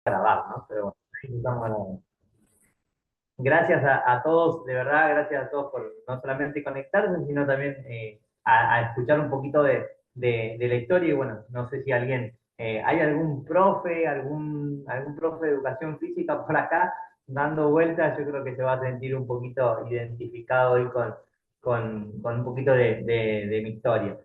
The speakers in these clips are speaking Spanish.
grabar, ¿no? Pero bueno, ahí estamos grabando. Gracias a todos, de verdad, gracias a todos por no solamente conectarse, sino también a escuchar un poquito de la historia. Y bueno, no sé si alguien, hay algún profe, algún profe de educación física por acá dando vueltas, yo creo que se va a sentir un poquito identificado hoy con un poquito de mi historia.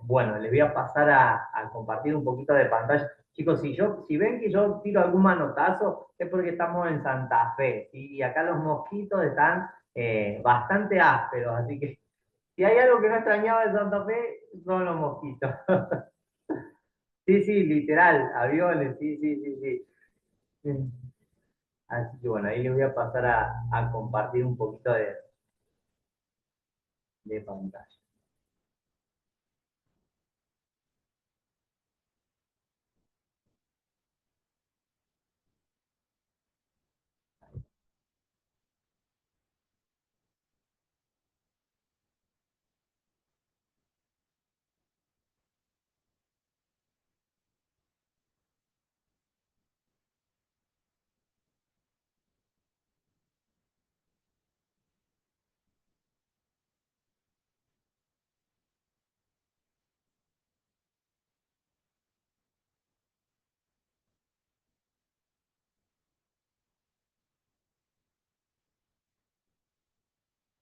Bueno, les voy a pasar a compartir un poquito de pantalla. Chicos, si ven que yo tiro algún manotazo, es porque estamos en Santa Fe, ¿sí? Y acá los mosquitos están bastante ásperos, así que si hay algo que no extrañaba de Santa Fe, son los mosquitos. Sí, sí, literal, aviones, sí, sí, sí, sí. Sí. Así que bueno, ahí les voy a pasar a compartir un poquito de pantalla.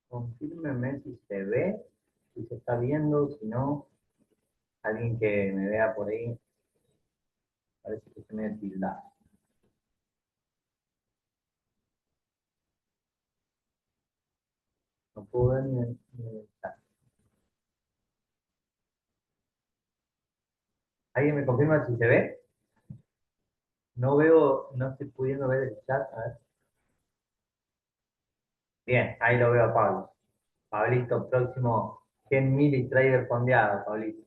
Confírmenme si se ve, si se está viendo, si no, alguien que me vea por ahí, parece que se me tilda. No puedo ver ni el chat. ¿Alguien me confirma si se ve? No veo, no estoy pudiendo ver el chat. A ver. Bien, ahí lo veo a Pablo. Pablito, próximo Gen Mili Trader fondeado, Pablito.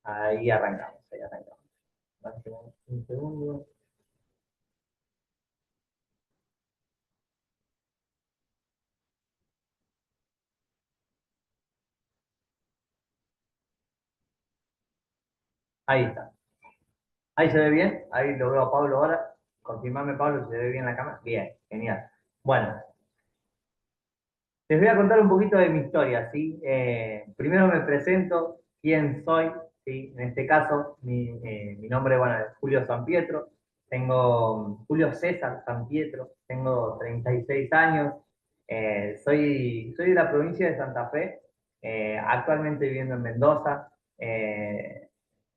Ahí arrancamos, ahí arrancamos. Máximo un segundo. Ahí está. Ahí se ve bien, ahí lo veo a Pablo ahora. Confirmame, Pablo, si se ve bien la cámara. Bien, genial. Bueno, les voy a contar un poquito de mi historia, ¿sí? Primero me presento, quién soy, ¿sí? En este caso, mi nombre, bueno, es Julio San Pietro, tengo Julio César San Pietro, tengo 36 años, soy de la provincia de Santa Fe, actualmente viviendo en Mendoza,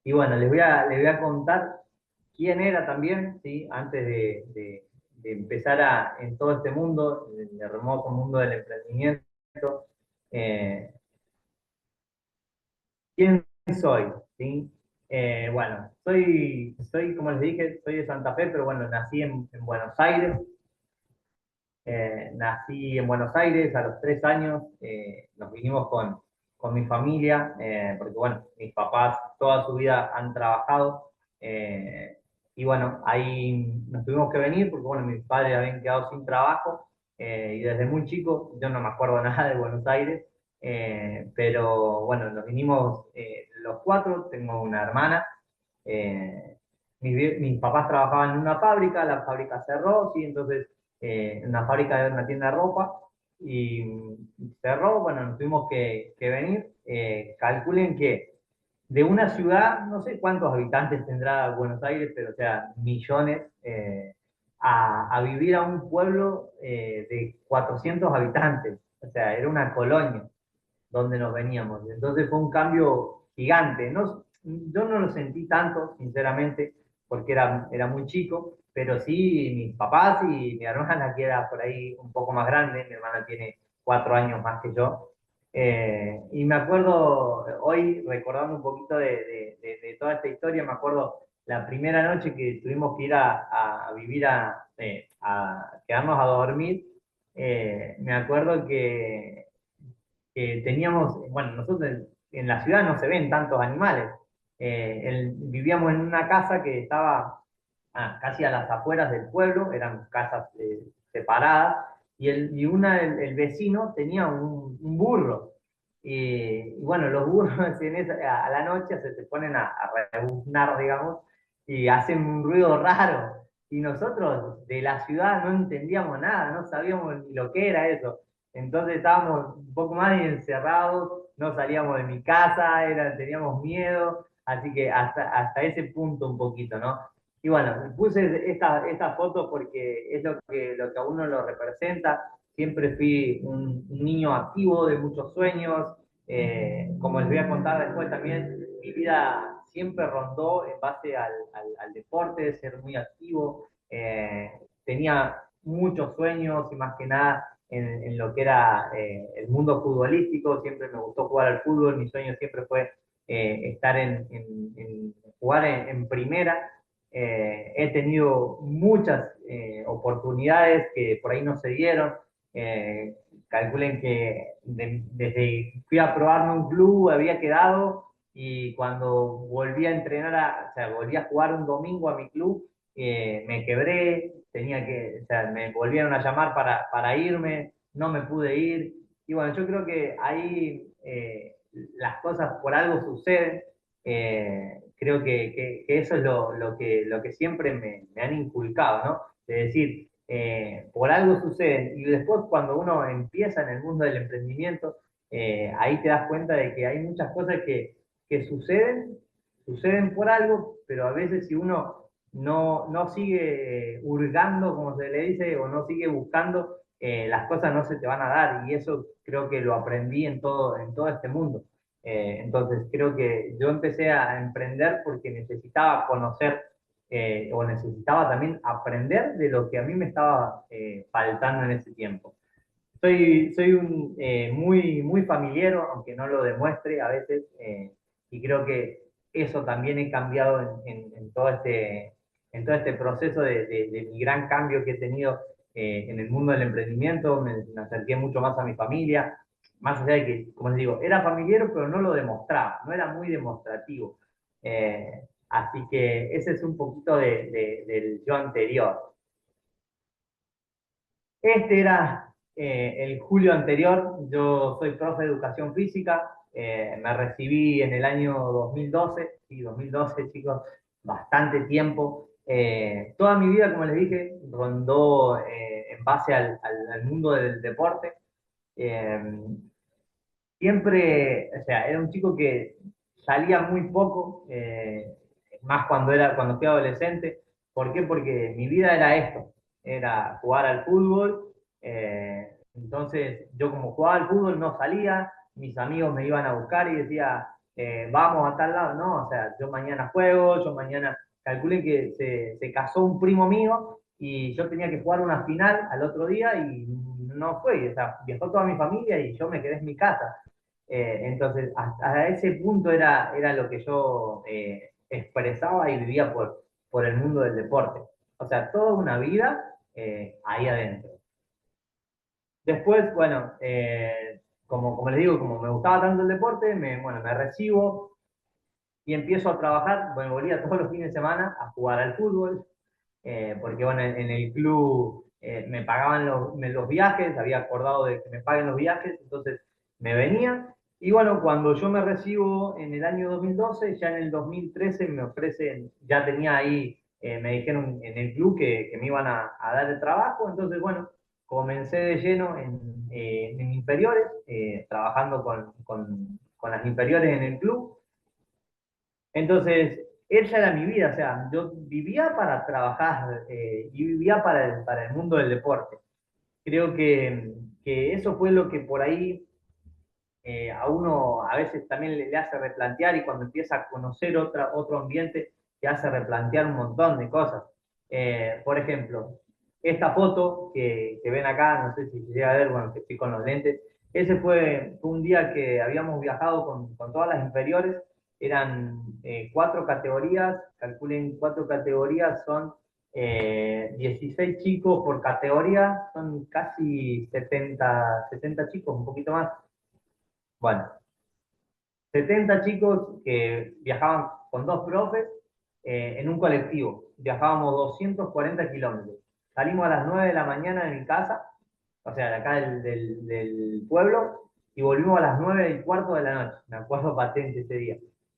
y bueno, les voy a contar quién era también, ¿sí? Antes de empezar en todo este mundo, en el hermoso mundo del emprendimiento. eh, ¿Quién soy? ¿Sí? Bueno, como les dije, soy de Santa Fe, pero bueno, nací en Buenos Aires. Nací en Buenos Aires a los 3 años, nos vinimos con mi familia, porque bueno, mis papás toda su vida han trabajado, y bueno, ahí nos tuvimos que venir porque bueno, mis padres habían quedado sin trabajo, y desde muy chico, yo no me acuerdo nada de Buenos Aires, pero bueno, nos vinimos los cuatro, tengo una hermana, mis papás trabajaban en una fábrica, la fábrica cerró, sí, entonces en una fábrica de una tienda de ropa y cerró, bueno, nos tuvimos que venir. Calculen que de una ciudad, no sé cuántos habitantes tendrá Buenos Aires, pero o sea, millones, a vivir a un pueblo de 400 habitantes, o sea, era una colonia donde nos veníamos. Entonces fue un cambio gigante. No, yo no lo sentí tanto, sinceramente, porque era muy chico, pero sí mis papás y mi hermana, que era por ahí un poco más grande, mi hermana tiene 4 años más que yo. Y me acuerdo, hoy recordando un poquito de toda esta historia, me acuerdo la primera noche que tuvimos que ir a vivir a quedarnos a dormir, me acuerdo que que teníamos, bueno, nosotros en la ciudad no se ven tantos animales. Vivíamos en una casa que estaba casi a las afueras del pueblo, eran casas separadas, y el vecino tenía un burro. Y bueno, los burros a la noche se ponen a rebuznar, digamos, y hacen un ruido raro. Y nosotros de la ciudad no entendíamos nada, no sabíamos ni lo que era eso. Entonces estábamos un poco más encerrados, no salíamos de mi casa, teníamos miedo, así que hasta ese punto un poquito, ¿no? Y bueno, puse esta foto porque es lo que a uno lo representa. Siempre fui un niño activo de muchos sueños. Como les voy a contar después también, mi vida siempre rondó en base al deporte, de ser muy activo. Tenía muchos sueños y más que nada en lo que era el mundo futbolístico. Siempre me gustó jugar al fútbol. Mi sueño siempre fue estar jugar en primera. He tenido muchas oportunidades que por ahí no se dieron. Eh, Calculen que desde que fui a probarme un club había quedado, y cuando volví a entrenar, o sea, volví a jugar un domingo a mi club, me quebré, o sea, me volvieron a llamar para irme, no me pude ir. Y bueno, yo creo que ahí las cosas por algo suceden. Creo que eso es lo que siempre me han inculcado, ¿no? De decir, por algo suceden. Y después cuando uno empieza en el mundo del emprendimiento, ahí te das cuenta de que hay muchas cosas que suceden por algo, pero a veces si uno no sigue hurgando, como se le dice, o no sigue buscando, las cosas no se te van a dar. Y eso creo que lo aprendí en todo este mundo. Entonces creo que yo empecé a emprender porque necesitaba conocer, o necesitaba también aprender de lo que a mí me estaba faltando en ese tiempo. Soy muy familiero, aunque no lo demuestre a veces, y creo que eso también he cambiado en todo este proceso de mi gran cambio que he tenido en el mundo del emprendimiento. Me acerqué mucho más a mi familia, más allá de que, como les digo, era familiero, pero no lo demostraba, no era muy demostrativo. Así que ese es un poquito del yo anterior. Este era el julio anterior. Yo soy profe de educación física. Me recibí en el año 2012. Sí, 2012, chicos, bastante tiempo. Toda mi vida, como les dije, rondó en base al mundo del deporte. Eh, Siempre, o sea, era un chico que salía muy poco, más cuando fui adolescente. ¿Por qué? Porque mi vida era esto, era jugar al fútbol. Entonces, yo como jugaba al fútbol no salía, mis amigos me iban a buscar y decía, vamos a tal lado. No, o sea, yo mañana juego, yo mañana, calculen que se casó un primo mío y yo tenía que jugar una final al otro día y no fue. O sea, viajó toda mi familia y yo me quedé en mi casa. Entonces, hasta ese punto era lo que yo expresaba y vivía por el mundo del deporte. O sea, toda una vida ahí adentro. Después, bueno, como les digo, como me gustaba tanto el deporte, bueno, me recibo y empiezo a trabajar. Bueno, volvía todos los fines de semana a jugar al fútbol, porque bueno, en el club me pagaban los viajes, había acordado de que me paguen los viajes, entonces me venía. Y bueno, cuando yo me recibo en el año 2012, ya en el 2013 me ofrecen, ya tenía ahí, me dijeron en el club que me iban a dar el trabajo. Entonces bueno, comencé de lleno en inferiores, trabajando con las inferiores en el club. Entonces, esa era mi vida. O sea, yo vivía para trabajar, y vivía para el mundo del deporte. Creo que eso fue lo que por ahí a uno a veces también le hace replantear, y cuando empieza a conocer otro ambiente te hace replantear un montón de cosas. Por ejemplo, esta foto que ven acá, no sé si se llega a ver, bueno, que estoy con los lentes. Ese fue un día que habíamos viajado con todas las inferiores. Eran 4 categorías. Calculen, 4 categorías son 16 chicos por categoría, son casi 70 chicos, un poquito más. Bueno, 70 chicos que viajaban con dos profes en un colectivo. Viajábamos 240 kilómetros. Salimos a las 9 de la mañana de mi casa, o sea, de acá del pueblo, y volvimos a las 9:15 de la noche. Me acuerdo patente ese día.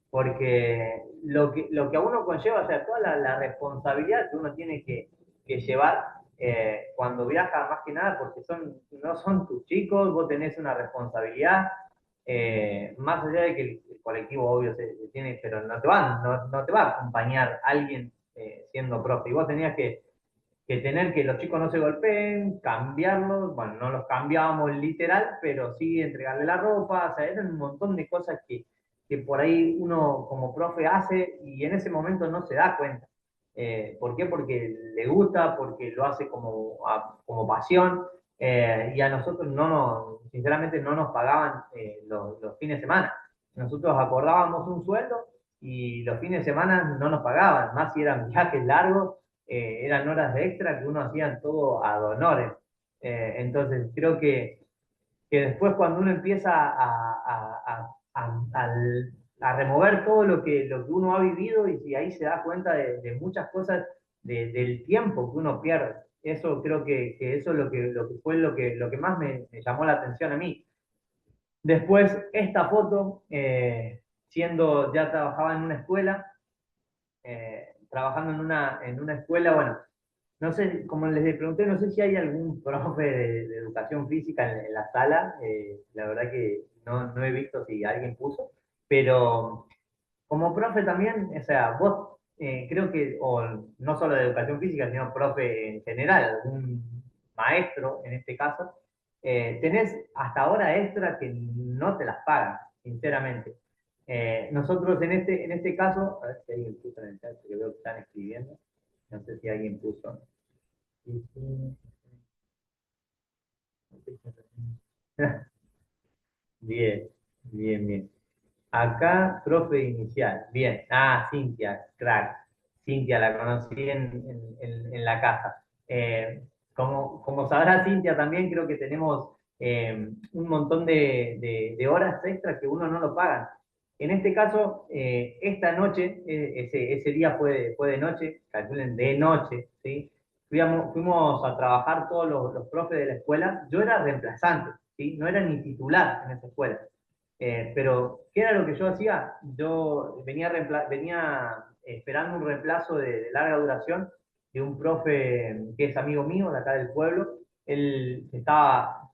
Porque lo que a uno conlleva, o sea, toda la responsabilidad que uno tiene que llevar cuando viaja, más que nada, porque no son tus chicos, vos tenés una responsabilidad, más allá de que el colectivo obvio se tiene, pero no te va a acompañar alguien siendo profe. Y vos tenías que tener que los chicos no se golpeen, cambiarlos, bueno, no los cambiábamos literal, pero sí entregarle la ropa, o sea, eran un montón de cosas que por ahí uno como profe hace y en ese momento no se da cuenta. ¿Por qué? Porque le gusta, porque lo hace como pasión, y a nosotros sinceramente no nos pagaban los fines de semana. Nosotros acordábamos un sueldo y los fines de semana no nos pagaban, más si eran viajes largos, eran horas de extra que uno hacía todo ad honores. Entonces creo que después cuando uno empieza a remover todo lo que uno ha vivido y ahí se da cuenta de muchas cosas del tiempo que uno pierde. Eso creo que eso es lo que fue lo que más me llamó la atención a mí. Después, esta foto, ya trabajaba en una escuela, trabajando en una escuela, bueno, no sé, como les pregunté, no sé si hay algún profe de educación física en la sala, la verdad que no he visto si alguien puso, pero como profe también, o sea, vos creo que, o no solo de educación física, sino profe en general, algún maestro en este caso, tenés hasta ahora extra que no te las pagan, sinceramente. Nosotros en este caso, a ver si alguien puso en el chat, que veo que están escribiendo, no sé si alguien puso. Sí, sí. Bien, bien, bien. Acá, profe inicial. Bien. Ah, Cintia, crack. Cintia, la conocí en la casa. Como sabrá Cintia, también creo que tenemos un montón de horas extras que uno no lo paga. En este caso, esta noche, ese día fue de noche, calculen de noche, ¿sí? Fuimos a trabajar todos los profes de la escuela. Yo era reemplazante, ¿sí? No era ni titular en esa escuela. Pero, ¿qué era lo que yo hacía? Yo venía esperando un reemplazo de larga duración de un profe que es amigo mío de acá del pueblo. Él estaba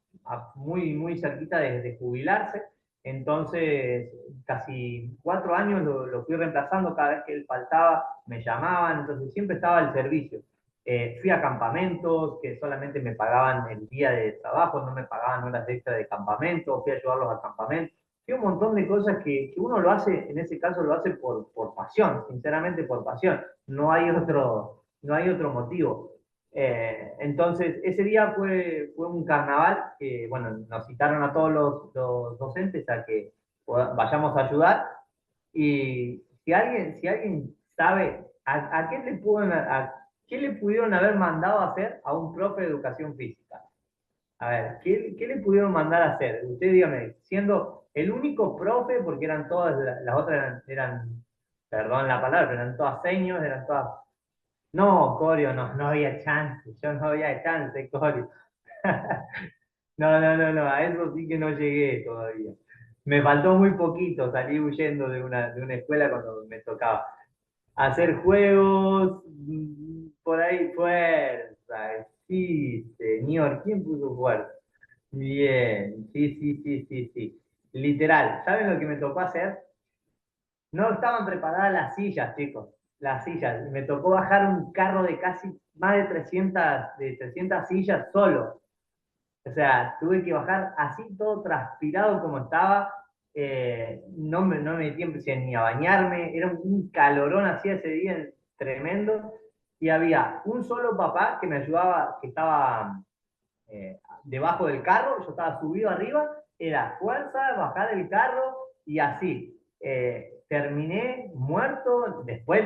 muy, muy cerquita de jubilarse, entonces casi 4 años lo fui reemplazando. Cada vez que él faltaba me llamaban, entonces siempre estaba al servicio. Fui a campamentos que solamente me pagaban el día de trabajo, no me pagaban horas extra de campamento, fui a ayudarlos al campamento. Hay un montón de cosas que uno lo hace, en ese caso lo hace por pasión, sinceramente por pasión. No hay otro motivo. Entonces, ese día fue un carnaval que, bueno, nos citaron a todos los docentes a que vayamos a ayudar. Y si alguien sabe a qué le pudieron haber mandado a hacer a un profe de educación física. A ver, ¿qué le pudieron mandar a hacer? Usted dígame, siendo el único profe, porque eran todas, las otras perdón la palabra, pero eran todas seños, eran todas. No, Corio, no había chance, yo no había chance, Corio. No, no, no, no, a eso sí que no llegué todavía. Me faltó muy poquito, salí huyendo de una escuela cuando me tocaba. Hacer juegos, por ahí fuerza, sí, señor, ¿quién puso fuerza? Bien, sí, sí, sí, sí, sí. Literal, ¿saben lo que me tocó hacer? No estaban preparadas las sillas, chicos, las sillas. Me tocó bajar un carro de casi más de 300 sillas solo. O sea, tuve que bajar así todo transpirado como estaba. No me di tiempo ni a bañarme. Era un calorón así ese día tremendo. Y había un solo papá que me ayudaba, que estaba debajo del carro, yo estaba subido arriba, era fuerza, bajar el carro y así. Terminé muerto, después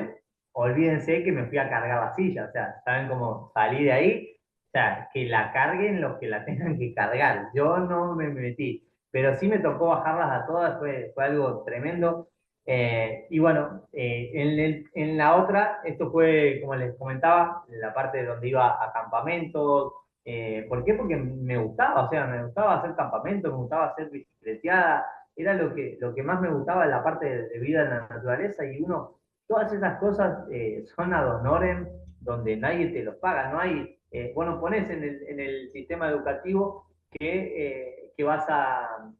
olvídense que me fui a cargar la silla, o sea, ¿saben cómo salí de ahí? O sea, que la carguen los que la tengan que cargar, yo no me metí. pero sí me tocó bajarlas a todas, fue algo tremendo. Y bueno, en la otra, esto fue, como les comentaba, la parte donde iba a campamentos. ¿Por qué? Porque me gustaba, o sea, me gustaba hacer campamentos, me gustaba hacer bicicleteada, era lo que más me gustaba en la parte de vida en la naturaleza, y uno, todas esas cosas son ad honorem, donde nadie te los paga, no hay, bueno, pones en el sistema educativo que vas a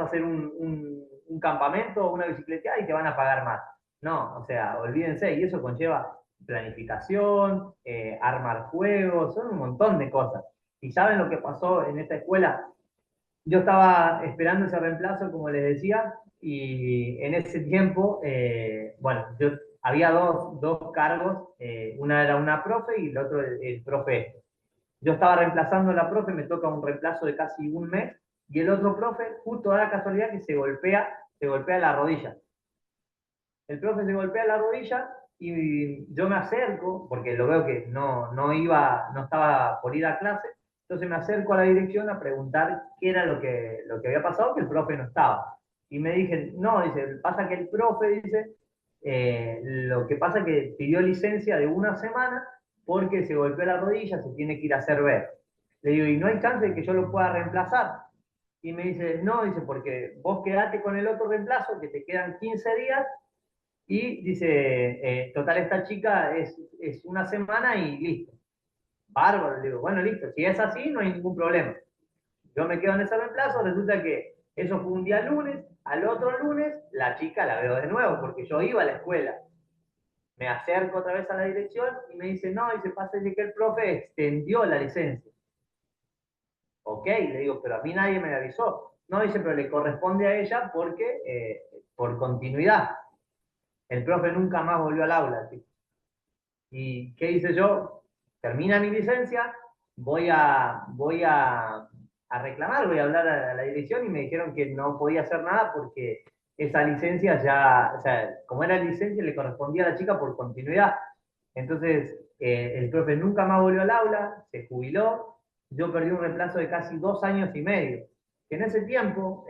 hacer un campamento o una bicicleta y te van a pagar más. No, o sea, olvídense, y eso conlleva planificación, armar juegos, son un montón de cosas. ¿Y saben lo que pasó en esta escuela? Yo estaba esperando ese reemplazo, como les decía, y en ese tiempo, bueno, había dos cargos, una era una profe y el otro el profe. Yo estaba reemplazando a la profe, me toca un reemplazo de casi un mes, y el otro profe, justo da la casualidad que se golpea la rodilla. El profe se golpea la rodilla y yo me acerco, porque lo veo que no estaba por ir a clase, entonces me acerco a la dirección a preguntar qué era lo que había pasado, que el profe no estaba. Y me dije, no, dice, pasa que el profe, dice, lo que pasa es que pidió licencia de una semana porque se golpeó la rodilla, se tiene que ir a hacer ver. Le digo, ¿y no hay chance de que yo lo pueda reemplazar? Y me dice, no, dice, porque vos quedate con el otro reemplazo, que te quedan 15 días, y dice, total, esta chica es una semana y listo. Bárbaro, le digo, bueno, listo, si es así, no hay ningún problema. Yo me quedo en ese reemplazo, resulta que eso fue un día lunes, al otro lunes la chica la veo de nuevo, porque yo iba a la escuela. Me acerco otra vez a la dirección y me dice, no, dice, pasa de que el profe extendió la licencia. Ok, le digo, pero a mí nadie me avisó. No, dice, pero le corresponde a ella porque, por continuidad. El profe nunca más volvió al aula, ¿sí? ¿Y qué hice yo? Termina mi licencia, voy a reclamar, voy a hablar a la dirección, y me dijeron que no podía hacer nada porque esa licencia ya, o sea, como era licencia, le correspondía a la chica por continuidad. Entonces, el profe nunca más volvió al aula, se jubiló, yo perdí un reemplazo de casi 2 años y medio, que en ese tiempo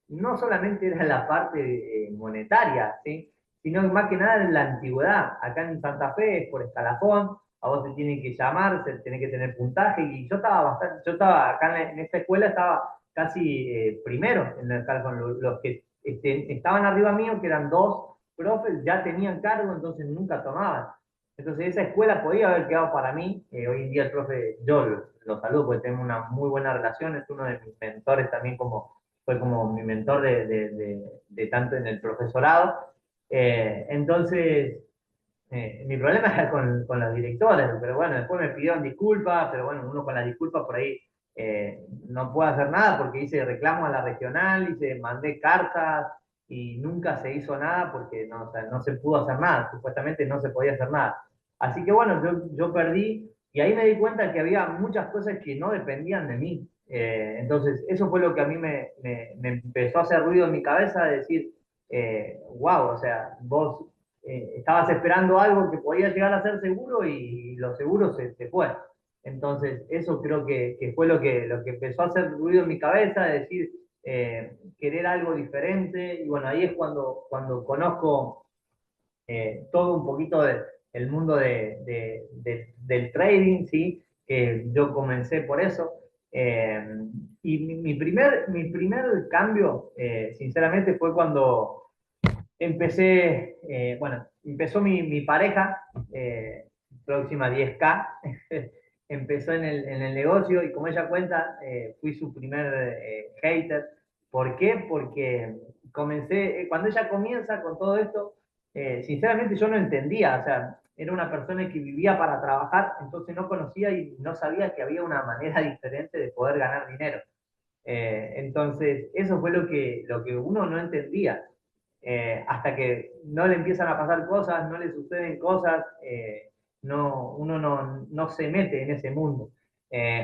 no solamente era la parte monetaria, ¿sí? Sino más que nada en la antigüedad. Acá en Santa Fe es por escalafón, a vos te tienen que llamar, se tiene que tener puntaje, y yo estaba acá en esta escuela, estaba casi primero en el escalafón. Los que estaban arriba mío, que eran dos profes, ya tenían cargo, entonces nunca tomaban. Entonces esa escuela podía haber quedado para mí. Hoy en día el profe, yo lo saludo porque tengo una muy buena relación, es uno de mis mentores también, fue como mi mentor de tanto en el profesorado. Entonces, mi problema era con los directores, pero bueno, después me pidieron disculpas, pero bueno, uno con las disculpas por ahí no puede hacer nada, porque hice reclamo a la regional, mandé cartas y nunca se hizo nada porque no, o sea, no se pudo hacer nada, supuestamente no se podía hacer nada. Así que bueno, yo perdí, y ahí me di cuenta que había muchas cosas que no dependían de mí. Entonces, eso fue lo que a mí me empezó a hacer ruido en mi cabeza, de decir, wow, o sea, vos estabas esperando algo que podía llegar a ser seguro, y lo seguro se fue. Entonces, eso creo que fue lo que empezó a hacer ruido en mi cabeza, de decir, querer algo diferente. Y bueno, ahí es cuando conozco todo un poquito del mundo del trading, ¿sí? Yo comencé por eso. Eh, y mi primer cambio, sinceramente, fue cuando empezó mi pareja, próxima 10K, empezó en el negocio, y como ella cuenta, fui su primer hater. ¿Por qué? Porque cuando ella comienza con todo esto, sinceramente yo no entendía, o sea, era una persona que vivía para trabajar, entonces no conocía y no sabía que había una manera diferente de poder ganar dinero. Entonces, eso fue lo que uno no entendía. Hasta que no le empiezan a pasar cosas, no le suceden cosas, uno no se mete en ese mundo.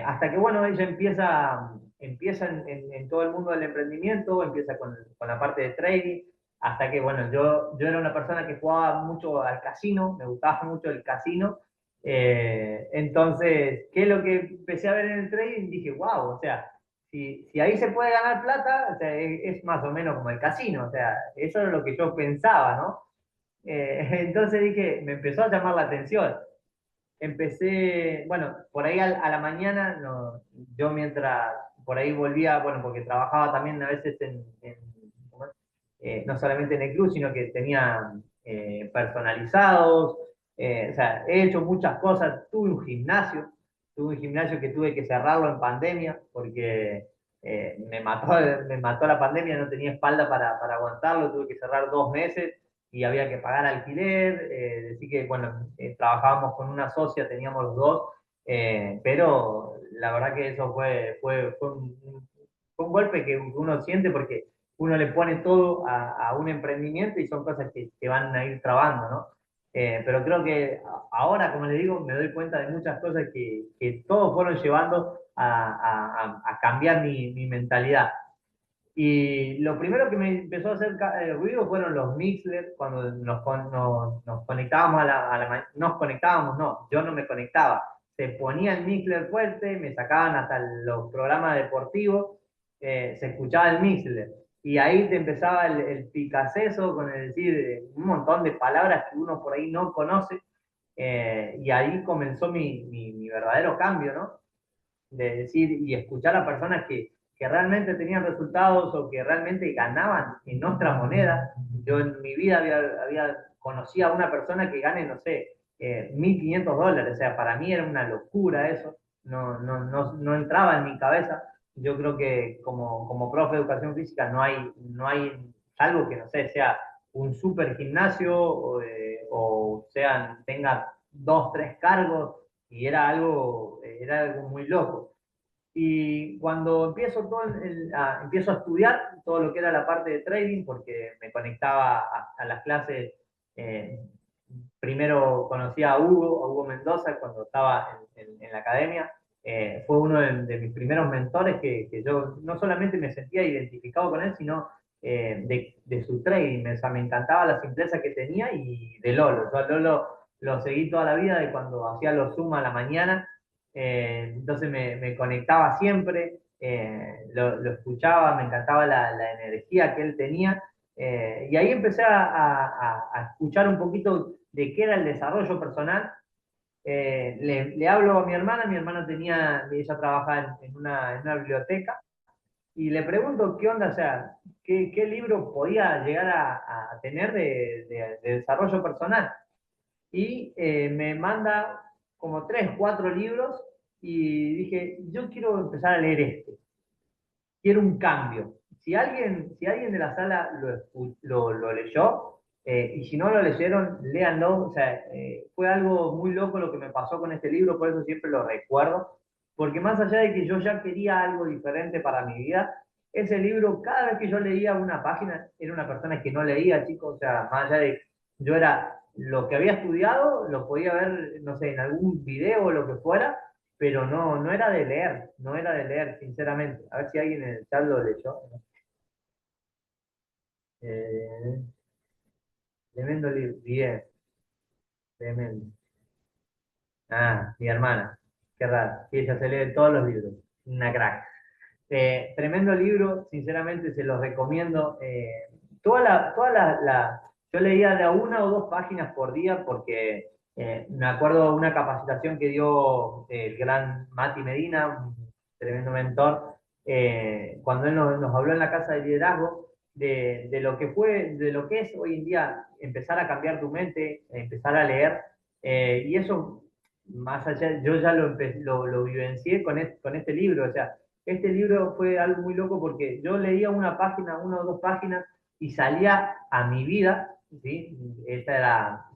Hasta que, bueno, ella empieza en todo el mundo del emprendimiento, empieza con la parte de trading, hasta que, bueno, yo era una persona que jugaba mucho al casino, me gustaba mucho el casino. Entonces, ¿qué es lo que empecé a ver en el trading? Dije, wow, o sea, si ahí se puede ganar plata, o sea, es más o menos como el casino, o sea, eso es lo que yo pensaba, ¿no? Entonces dije, me empezó a llamar la atención. Empecé, bueno, por ahí a la mañana, no, yo mientras por ahí volvía, bueno, porque trabajaba también a veces ¿cómo es? No solamente en el club, sino que tenía personalizados, o sea, he hecho muchas cosas, tuve un gimnasio que tuve que cerrarlo en pandemia porque me mató la pandemia, no tenía espalda para aguantarlo, tuve que cerrar 2 meses y había que pagar alquiler, decir que, bueno, trabajábamos con una socia, teníamos los dos, pero la verdad que eso fue un golpe que uno siente porque uno le pone todo a un emprendimiento y son cosas que van a ir trabando, ¿no? Pero creo que ahora, como les digo, me doy cuenta de muchas cosas que todos fueron llevando a cambiar mi mentalidad. Y lo primero que me empezó a hacer ruido fueron los Mixler, cuando nos conectábamos nos conectábamos, no, yo no me conectaba. Se ponía el Mixler fuerte, me sacaban hasta los programas deportivos, se escuchaba el Mixler. Y ahí te empezaba el picaceso con el decir un montón de palabras que uno por ahí no conoce. Y ahí comenzó mi verdadero cambio, ¿no? De decir y escuchar a personas que realmente tenían resultados o que realmente ganaban en nuestra moneda. Yo en mi vida había conocido a una persona que gane, no sé, $1.500. O sea, para mí era una locura eso. No entraba en mi cabeza. Yo creo que como profe de educación física no hay algo que, no sé, sea un super gimnasio o tenga 2, 3 cargos y era algo muy loco. Y cuando empiezo a estudiar todo lo que era la parte de trading, porque me conectaba a las clases, eh, primero conocí a Hugo Mendoza cuando estaba en la academia. Fue uno de mis primeros mentores que yo no solamente me sentía identificado con él, sino de su trading. O sea, me encantaba la simpleza que tenía y de Lolo. Yo a Lolo lo seguí toda la vida de cuando hacía los Zoom a la mañana. Entonces me conectaba siempre, lo escuchaba, me encantaba la energía que él tenía. Y ahí empecé a escuchar un poquito de qué era el desarrollo personal. Le hablo a mi hermana ella trabajaba en una biblioteca, y le pregunto qué onda, o sea, qué libro podía llegar a tener de desarrollo personal. Y me manda como 3, 4 libros y dije, yo quiero empezar a leer quiero un cambio. Si alguien de la sala lo leyó, y si no lo leyeron, léanlo. O sea, fue algo muy loco lo que me pasó con este libro, por eso siempre lo recuerdo, porque más allá de que yo ya quería algo diferente para mi vida, ese libro, cada vez que yo leía una página, era una persona que no leía, chicos. O sea, más allá de yo era lo que había estudiado, lo podía ver, no sé, en algún video o lo que fuera, pero no era de leer, no era de leer, sinceramente. A ver si alguien en el chat lo leyó. Eh, Tremendo libro, bien, tremendo. Ah, mi hermana, qué raro. Sí, ella se lee todos los libros, una crack. Tremendo libro, sinceramente se los recomiendo. Yo leía de 1 o 2 páginas por día porque me acuerdo de una capacitación que dio el gran Mati Medina, un tremendo mentor, cuando él nos habló en la casa de liderazgo de lo que es hoy en día empezar a cambiar tu mente, empezar a leer. Y eso, más allá, yo ya lo vivencié con este libro. O sea, este libro fue algo muy loco porque yo leía una página, 1 o 2 páginas, y salía a mi vida, ¿sí?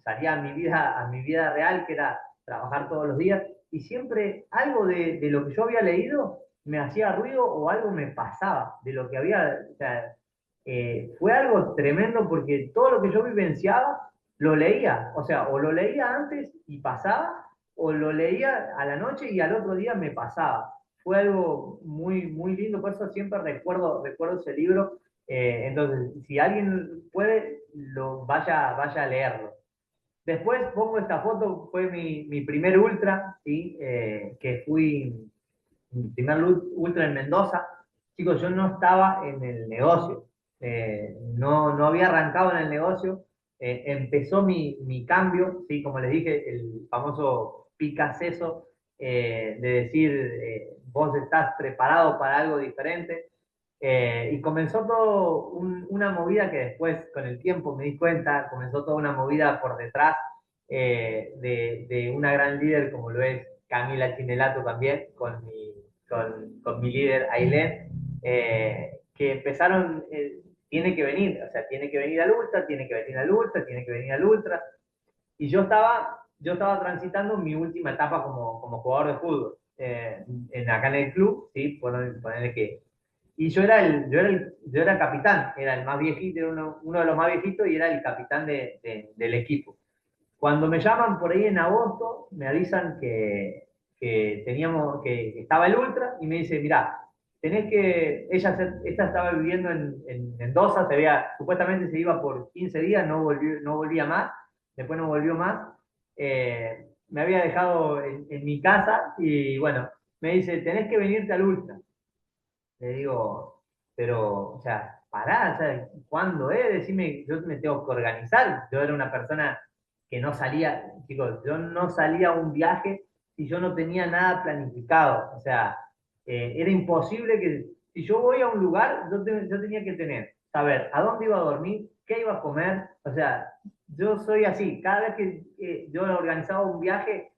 Salía a mi vida real, que era trabajar todos los días, y siempre algo de lo que yo había leído me hacía ruido o algo me pasaba de lo que había. O sea, fue algo tremendo porque todo lo que yo vivenciaba lo leía. O sea, o lo leía antes y pasaba, o lo leía a la noche y al otro día me pasaba. Fue algo muy, muy lindo, por eso siempre recuerdo ese libro. Entonces, si alguien puede, vaya a leerlo. Después pongo esta foto, fue mi primer ultra, ¿sí? Que fui mi primer ultra en Mendoza. chicos, yo no estaba en el negocio, no había arrancado en el negocio, empezó mi cambio, ¿sí? Como les dije, el famoso picaceso, de decir, vos estás preparado para algo diferente, y comenzó todo una movida que después, con el tiempo, me di cuenta, comenzó toda una movida por detrás, de una gran líder como lo es Camila Chinelato también, con mi líder Ailén, que empezaron, tiene que venir, o sea, tiene que venir al Ultra, tiene que venir al Ultra, tiene que venir al Ultra, y yo estaba transitando mi última etapa como jugador de fútbol, acá en el club, ¿sí? Ponerle que... Y yo era capitán, era el más viejito, era uno de los más viejitos y era el capitán del equipo. Cuando me llaman por ahí en agosto, me avisan que estaba el Ultra y me dice, mirá, ella estaba viviendo en Mendoza, supuestamente se iba por 15 días, no volvía más, después no volvió más. Me había dejado en mi casa y bueno, me dice, tenés que venirte al Ultra. Le digo, pero, o sea, pará, o sea, ¿cuándo es? Decime, yo me tengo que organizar. Yo era una persona que no salía, chicos, yo no salía a un viaje si yo no tenía nada planificado. O sea, era imposible que, si yo voy a un lugar, yo tenía que saber a dónde iba a dormir, qué iba a comer. O sea, yo soy así. Cada vez que yo organizaba un viaje,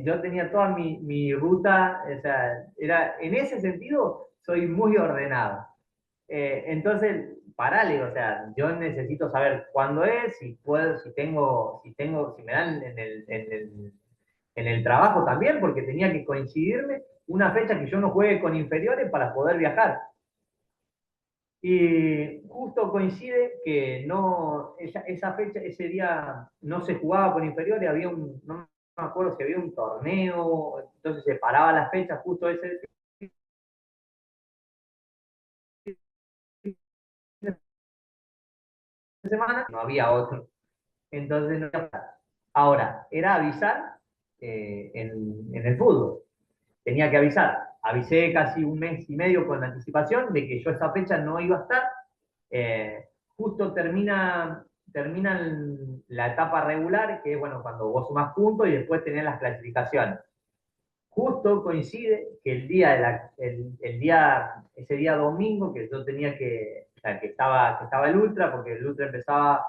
yo tenía toda mi ruta, o sea, en ese sentido, soy muy ordenado. Entonces, parale, o sea, yo necesito saber cuándo es, si puedo, si me dan en el trabajo también, porque tenía que coincidirme una fecha que yo no juegue con inferiores para poder viajar. Y justo coincide que no, esa fecha, ese día no se jugaba con inferiores, no me acuerdo si había un torneo, entonces se paraba la fecha justo ese fin de semana, no había otro. Entonces, no, ahora, era avisar, en el fútbol. Tenía que avisar. Avisé casi un mes y medio con anticipación de que yo esa fecha no iba a estar. Justo termina la etapa regular, que es bueno, cuando vos sumás puntos y después tenés las clasificaciones. Justo coincide que ese día domingo, que yo tenía o sea, que estaba el Ultra, porque el Ultra empezaba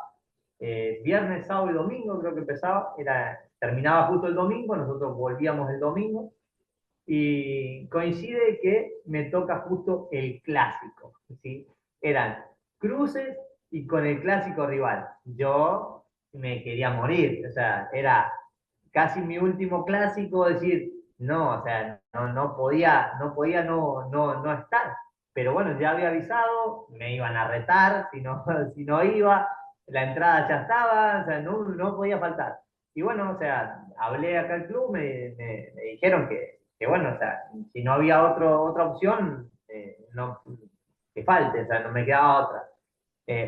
viernes, sábado y domingo, creo que terminaba justo el domingo, nosotros volvíamos el domingo, y coincide que me toca justo el clásico, ¿sí? Eran cruces y con el clásico rival. Yo me quería morir, o sea, era casi mi último clásico, decir, no, o sea, no podía no estar. Pero bueno, ya había avisado, me iban a retar si no iba, la entrada ya estaba, o sea, no podía faltar. Y bueno, o sea, hablé acá al club, me dijeron que bueno, o sea, si no había otra opción, no, que falte, o sea, no me quedaba otra.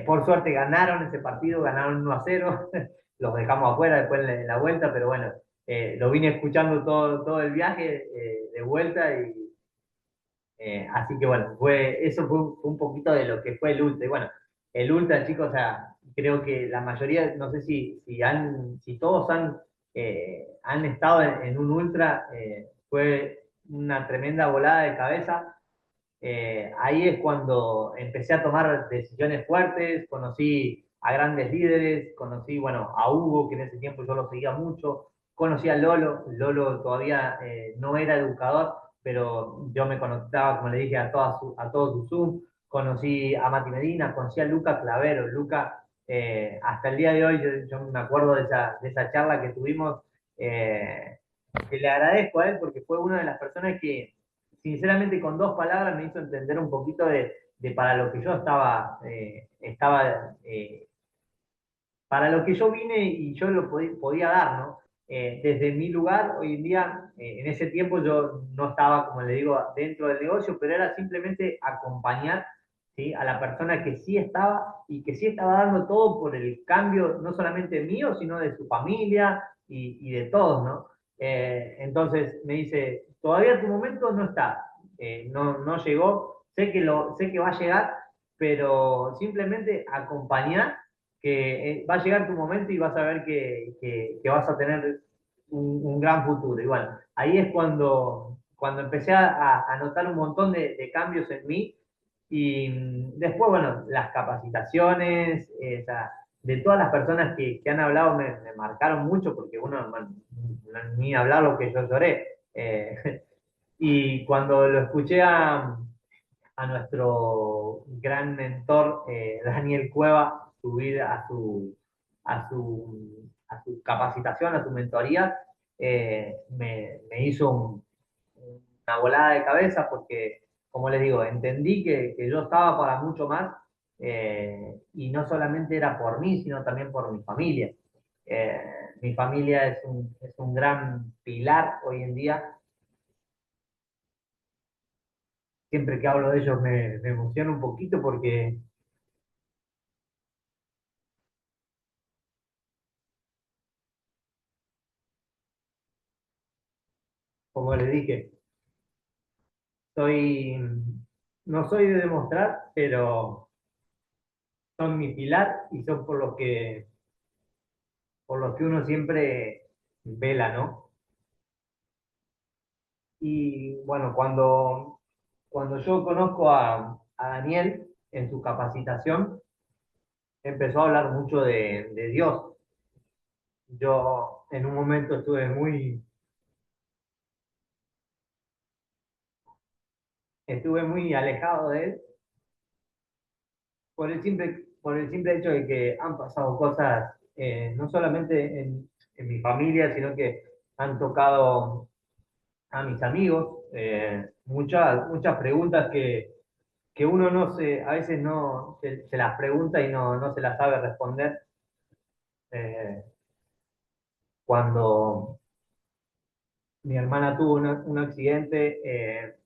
Por suerte ganaron ese partido, ganaron 1-0, los dejamos afuera después en la vuelta, pero bueno, lo vine escuchando todo el viaje, de vuelta, y así que bueno, eso fue un poquito de lo que fue el Ultra. Y bueno, el Ultra, chicos, o sea, creo que la mayoría, no sé si todos han estado en un Ultra, fue una tremenda volada de cabeza. Ahí es cuando empecé a tomar decisiones fuertes, conocí a grandes líderes, conocí, bueno, a Hugo, que en ese tiempo yo lo seguía mucho, conocí a Lolo todavía no era educador, pero yo me conectaba, como le dije, a todos sus Zoom, conocí a Mati Medina, conocí a Luca Clavero. Luca, hasta el día de hoy, yo me acuerdo de esa charla que tuvimos, que le agradezco a él porque fue una de las personas que sinceramente con dos palabras me hizo entender un poquito de para lo que yo para lo que yo vine y yo lo podía dar, ¿no? Desde mi lugar, hoy en día, en ese tiempo yo no estaba, como le digo, dentro del negocio, pero era simplemente acompañar, ¿sí? A la persona que sí estaba y que sí estaba dando todo por el cambio, no solamente mío, sino de su familia y de todos, ¿no? Entonces me dice, todavía tu momento no está, no llegó, sé que va a llegar, pero simplemente acompañar, que va a llegar tu momento y vas a ver que vas a tener un gran futuro. Y bueno, ahí es cuando empecé a notar un montón de cambios en mí y después, bueno, las capacitaciones, de todas las personas que han hablado me marcaron mucho porque uno, bueno, ni hablar lo que yo lloré. Y cuando lo escuché a nuestro gran mentor, Daniel Cueva, subir a su capacitación, a su mentoría, me hizo una volada de cabeza porque, como les digo, entendí que yo estaba para mucho más y no solamente era por mí, sino también por mi familia. Eh, Mi familia es un gran pilar hoy en día. Siempre que hablo de ellos me emociono un poquito porque, como les dije, soy, no soy de demostrar, pero son mi pilar y son por los que uno siempre vela, ¿no? Y bueno, cuando yo conozco a Daniel en su capacitación, empezó a hablar mucho de Dios. Yo en un momento estuve muy alejado de él por el simple hecho de que han pasado cosas, no solamente en mi familia, sino que han tocado a mis amigos, muchas preguntas que uno a veces no se las pregunta y no se las sabe responder. Eh, Cuando mi hermana tuvo un accidente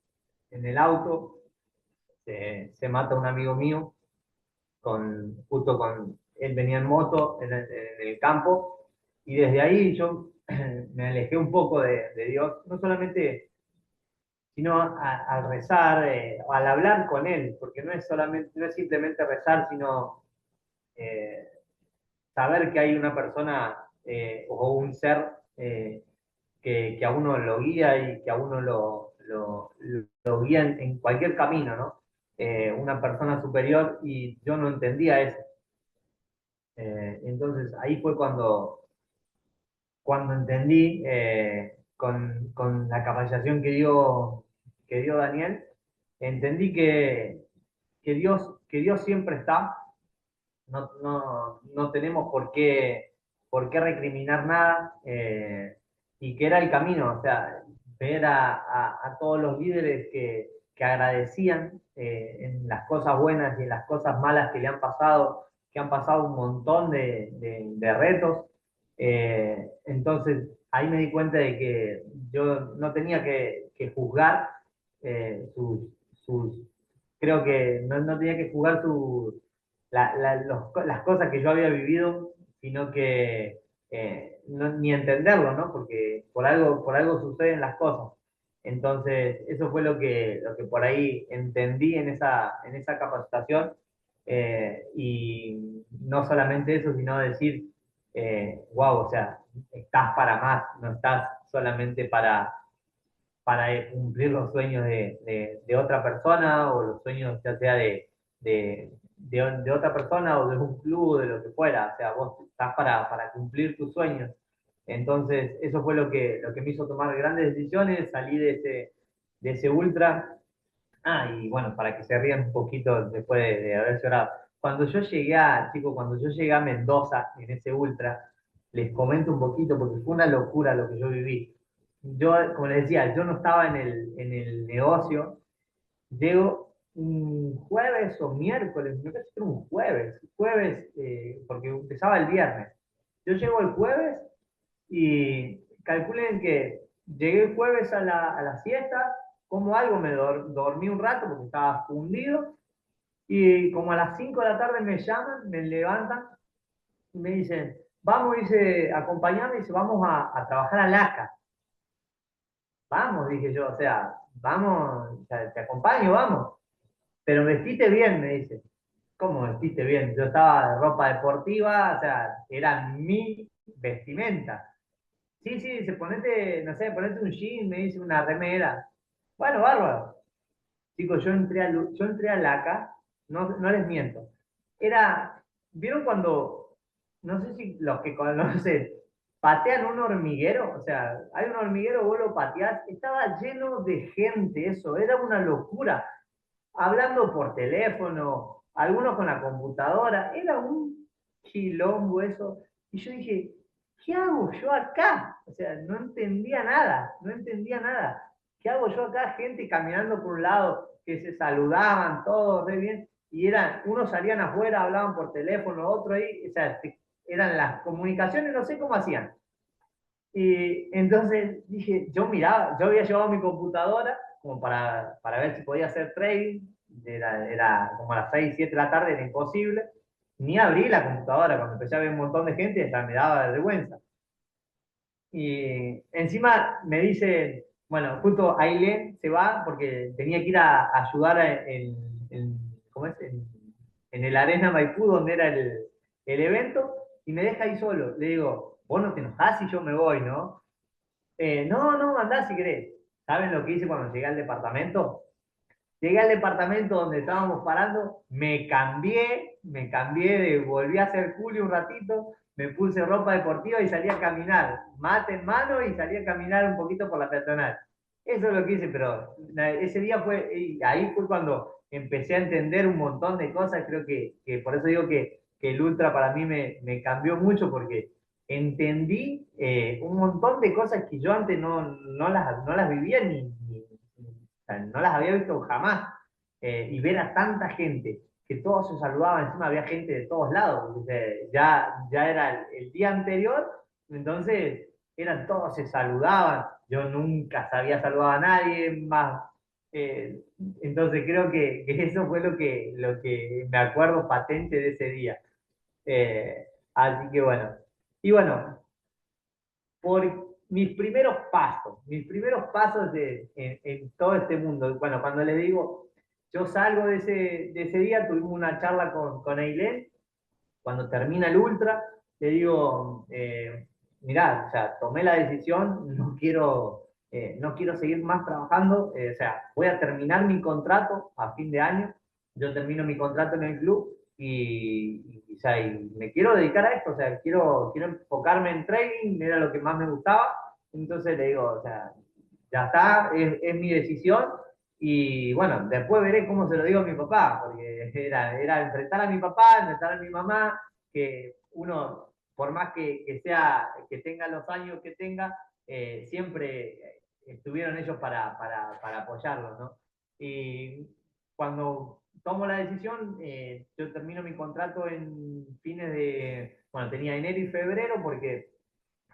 en el auto, se mata un amigo mío, justo con él venía en moto en el campo, y desde ahí yo me alejé un poco de Dios, no solamente, sino al rezar, al hablar con Él, porque no es simplemente rezar, sino eh, saber que hay una persona o un ser que a uno lo guía y que a uno lo guía en cualquier camino, ¿no? Una persona superior y yo no entendía eso. Entonces ahí fue cuando entendí con la capacitación que dio Daniel, entendí que Dios siempre está, no tenemos por qué recriminar nada y que era el camino, o sea, ver a todos los líderes que agradecían en las cosas buenas y en las cosas malas que le han pasado, que han pasado un montón de retos. Entonces ahí me di cuenta de que yo no tenía que juzgar sus, sus, creo que no tenía que juzgar las cosas que yo había vivido, sino que ni entenderlo, ¿no? Porque por algo suceden las cosas. Entonces, eso fue lo que por ahí entendí en esa capacitación. Y no solamente eso, sino decir, wow, o sea, estás para más, no estás solamente para cumplir los sueños de otra persona o los sueños ya sea de otra persona o de un club o de lo que fuera. O sea, vos estás para cumplir tus sueños. Entonces, eso fue lo que me hizo tomar grandes decisiones, salí de ese ultra. Ah, y bueno, para que se rían un poquito después de haber llorado. Cuando yo llegué a Mendoza en ese ultra, les comento un poquito porque fue una locura lo que yo viví. Yo, como les decía, yo no estaba en el negocio. Llego un jueves o miércoles, me parece que era un jueves, porque empezaba el viernes. Yo llego el jueves y calculen que llegué el jueves a la siesta, como algo, dormí un rato porque estaba fundido, y como a las 5 de la tarde me llaman, me levantan y me dicen, vamos, dice, acompañame, dice, vamos a trabajar a Laca. Vamos, dije yo, o sea, vamos, te acompaño, vamos. pero vestiste bien, me dice. ¿Cómo vestiste bien? Yo estaba de ropa deportiva, o sea, era mi vestimenta. Sí, sí, dice, ponete, no sé, ponete un jean, me dice, una remera. Bueno, bárbaro. Chicos, yo entré a LACA, no les miento. Era, ¿vieron cuando, no sé si los que conocen, patean un hormiguero? O sea, hay un hormiguero, vos lo pateás, estaba lleno de gente eso, era una locura. Hablando por teléfono, algunos con la computadora, era un quilombo eso. Y yo dije, ¿qué hago yo acá? O sea, no entendía nada, no entendía nada. ¿Qué hago yo acá? Gente caminando por un lado, que se saludaban todos re bien, y eran, unos salían afuera, hablaban por teléfono, otro ahí, o sea, eran las comunicaciones, no sé cómo hacían. Y entonces dije, yo miraba, yo había llevado mi computadora como para ver si podía hacer trading, era como a las 6 7 de la tarde, era imposible, ni abrí la computadora, cuando empecé a ver un montón de gente, hasta me daba vergüenza. Y encima me dice, bueno, justo Ailén se va porque tenía que ir a ayudar ¿cómo es? En el Arena Maipú, donde era el evento, y me deja ahí solo. Le digo, vos no te enojás si yo me voy, ¿no? No, andá si querés. ¿Saben lo que hice cuando llegué al departamento? Llegué al departamento donde estábamos parando, volví a hacer Julio un ratito, me puse ropa deportiva y salí a caminar, mate en mano y salí a caminar un poquito por la peatonal. Eso es lo que hice, pero ese día fue, y ahí fue cuando empecé a entender un montón de cosas, creo que por eso digo que el Ultra para mí me cambió mucho, porque entendí un montón de cosas que yo antes no las vivía sea, no las había visto jamás. Y ver a tanta gente, que todos se saludaban, encima había gente de todos lados, porque, ya era el día anterior, entonces eran todos, se saludaban, yo nunca sabía saludar a nadie más. eh, entonces creo que eso fue lo que me acuerdo patente de ese día. Así que bueno, y bueno, por mis primeros pasos en todo este mundo. Bueno, cuando les digo, yo salgo de ese día, tuvimos una charla con Ailén, cuando termina el ultra, le digo, mirá, o sea, tomé la decisión, no quiero seguir más trabajando, o sea, voy a terminar mi contrato a fin de año, yo termino mi contrato en el club o sea, y me quiero dedicar a esto, o sea, quiero enfocarme en trading, era lo que más me gustaba, entonces le digo, o sea, ya está, es mi decisión, y bueno, después veré cómo se lo digo a mi papá, porque era enfrentar a mi papá, enfrentar a mi mamá, que uno, por más que tenga los años que tenga, siempre estuvieron ellos para apoyarlo, ¿no? Y cuando tomo la decisión, yo termino mi contrato en bueno, tenía enero y febrero porque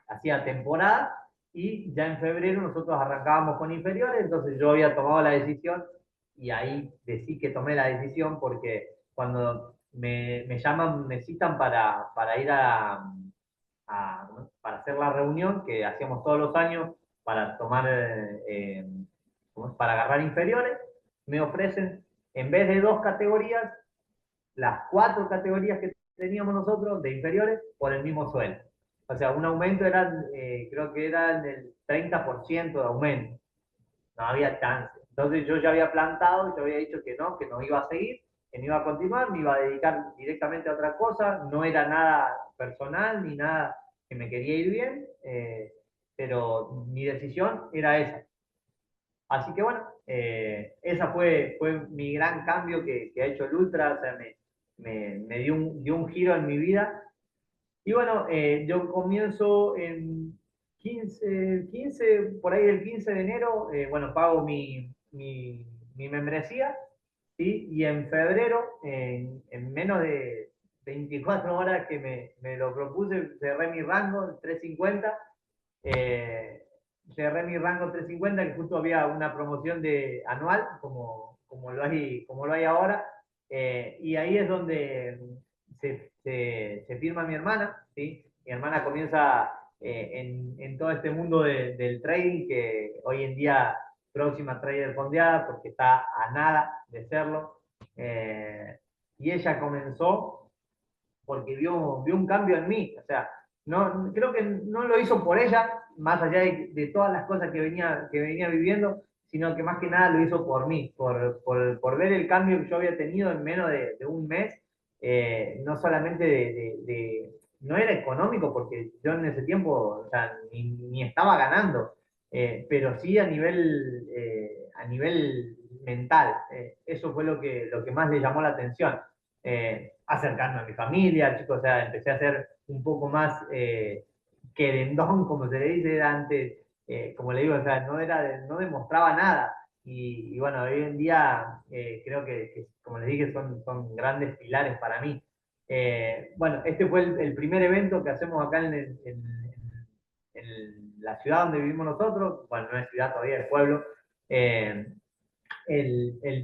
hacía temporada y ya en febrero nosotros arrancábamos con inferiores, entonces yo había tomado la decisión y ahí decí que tomé la decisión porque cuando me llaman, me citan para ir para hacer la reunión que hacíamos todos los años para tomar, para agarrar inferiores, me ofrecen, en vez de 2 categorías, las 4 categorías que teníamos nosotros de inferiores por el mismo sueldo. O sea, un aumento era, creo que era del 30% de aumento. No había chance. Entonces yo ya había plantado, yo había dicho que no iba a seguir, que no iba a continuar, me iba a dedicar directamente a otra cosa, no era nada personal ni nada que me quería ir bien, pero mi decisión era esa. Así que bueno, esa fue mi gran cambio que ha hecho el Ultra, o sea, me dio un giro en mi vida. Y bueno, yo comienzo en 15 por ahí el 15 de enero, bueno, pago mi membresía, ¿sí? Y en febrero, en menos de 24 horas que me lo propuse, cerré mi rango, 350, eh, cerré mi rango 350, que justo había una promoción de anual, como lo hay ahora, y ahí es donde se firma mi hermana, ¿sí? Mi hermana comienza en todo este mundo del trading, que hoy en día próxima trader fondeada, porque está a nada de serlo. Y ella comenzó porque vio un cambio en mí. O sea, no, creo que no lo hizo por ella, más allá de todas las cosas que venía viviendo, sino que más que nada lo hizo por mí, por ver el cambio que yo había tenido en menos de un mes, no solamente no era económico, porque yo en ese tiempo, o sea, ni estaba ganando, pero sí a nivel mental. Eso fue lo que más le llamó la atención. Acercarme a mi familia, chicos, o sea, empecé a ser un poco más querendón, como se le dice antes, como le digo, o sea, no demostraba nada. Y bueno, hoy en día creo como les dije, son grandes pilares para mí. Bueno, este fue el primer evento que hacemos acá en la ciudad donde vivimos nosotros, bueno, no es ciudad todavía, es pueblo. Eh,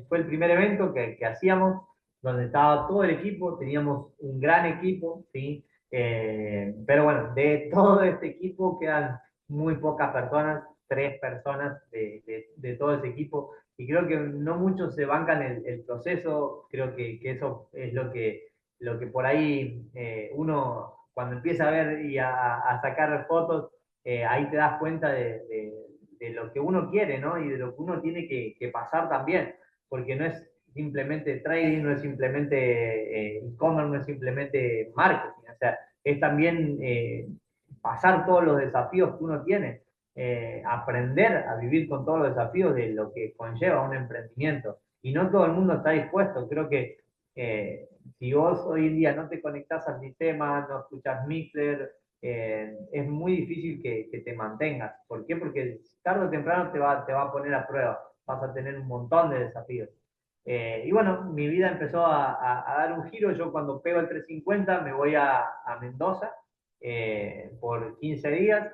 fue el primer evento que hacíamos, donde estaba todo el equipo, teníamos un gran equipo, ¿sí? Pero bueno, de todo este equipo quedan muy pocas personas, 3 personas de todo ese equipo, y creo que no muchos se bancan el proceso. Creo que eso es lo que por ahí uno, cuando empieza a ver y a sacar fotos, ahí te das cuenta de lo que uno quiere, ¿no? Y de lo que uno tiene que pasar también, porque no es simplemente trading, no es simplemente e-commerce, no es simplemente marketing, o sea, es también pasar todos los desafíos que uno tiene, aprender a vivir con todos los desafíos de lo que conlleva un emprendimiento. Y no todo el mundo está dispuesto. Creo que si vos hoy en día no te conectás al sistema, no escuchas Mixler, es muy difícil que te mantengas. ¿Por qué? Porque tarde o temprano te va a poner a prueba, vas a tener un montón de desafíos. Y bueno, mi vida empezó a dar un giro. Yo cuando pego el 350 me voy a Mendoza por 15 días.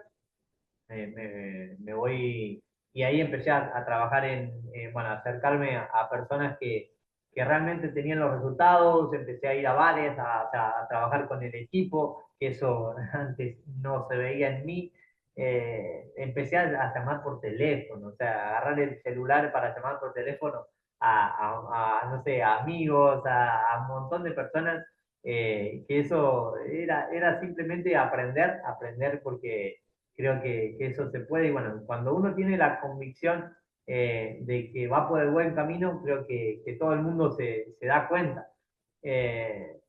Me voy y ahí empecé a trabajar bueno, a acercarme a personas que realmente tenían los resultados. Empecé a ir a bares, a trabajar con el equipo, que eso antes no se veía en mí. Empecé a llamar por teléfono, o sea, agarrar el celular para llamar por teléfono no sé, a amigos, a un montón de personas, que eso era simplemente aprender porque creo que eso se puede. Y bueno, cuando uno tiene la convicción de que va por el buen camino, creo que todo el mundo se da cuenta. Eh,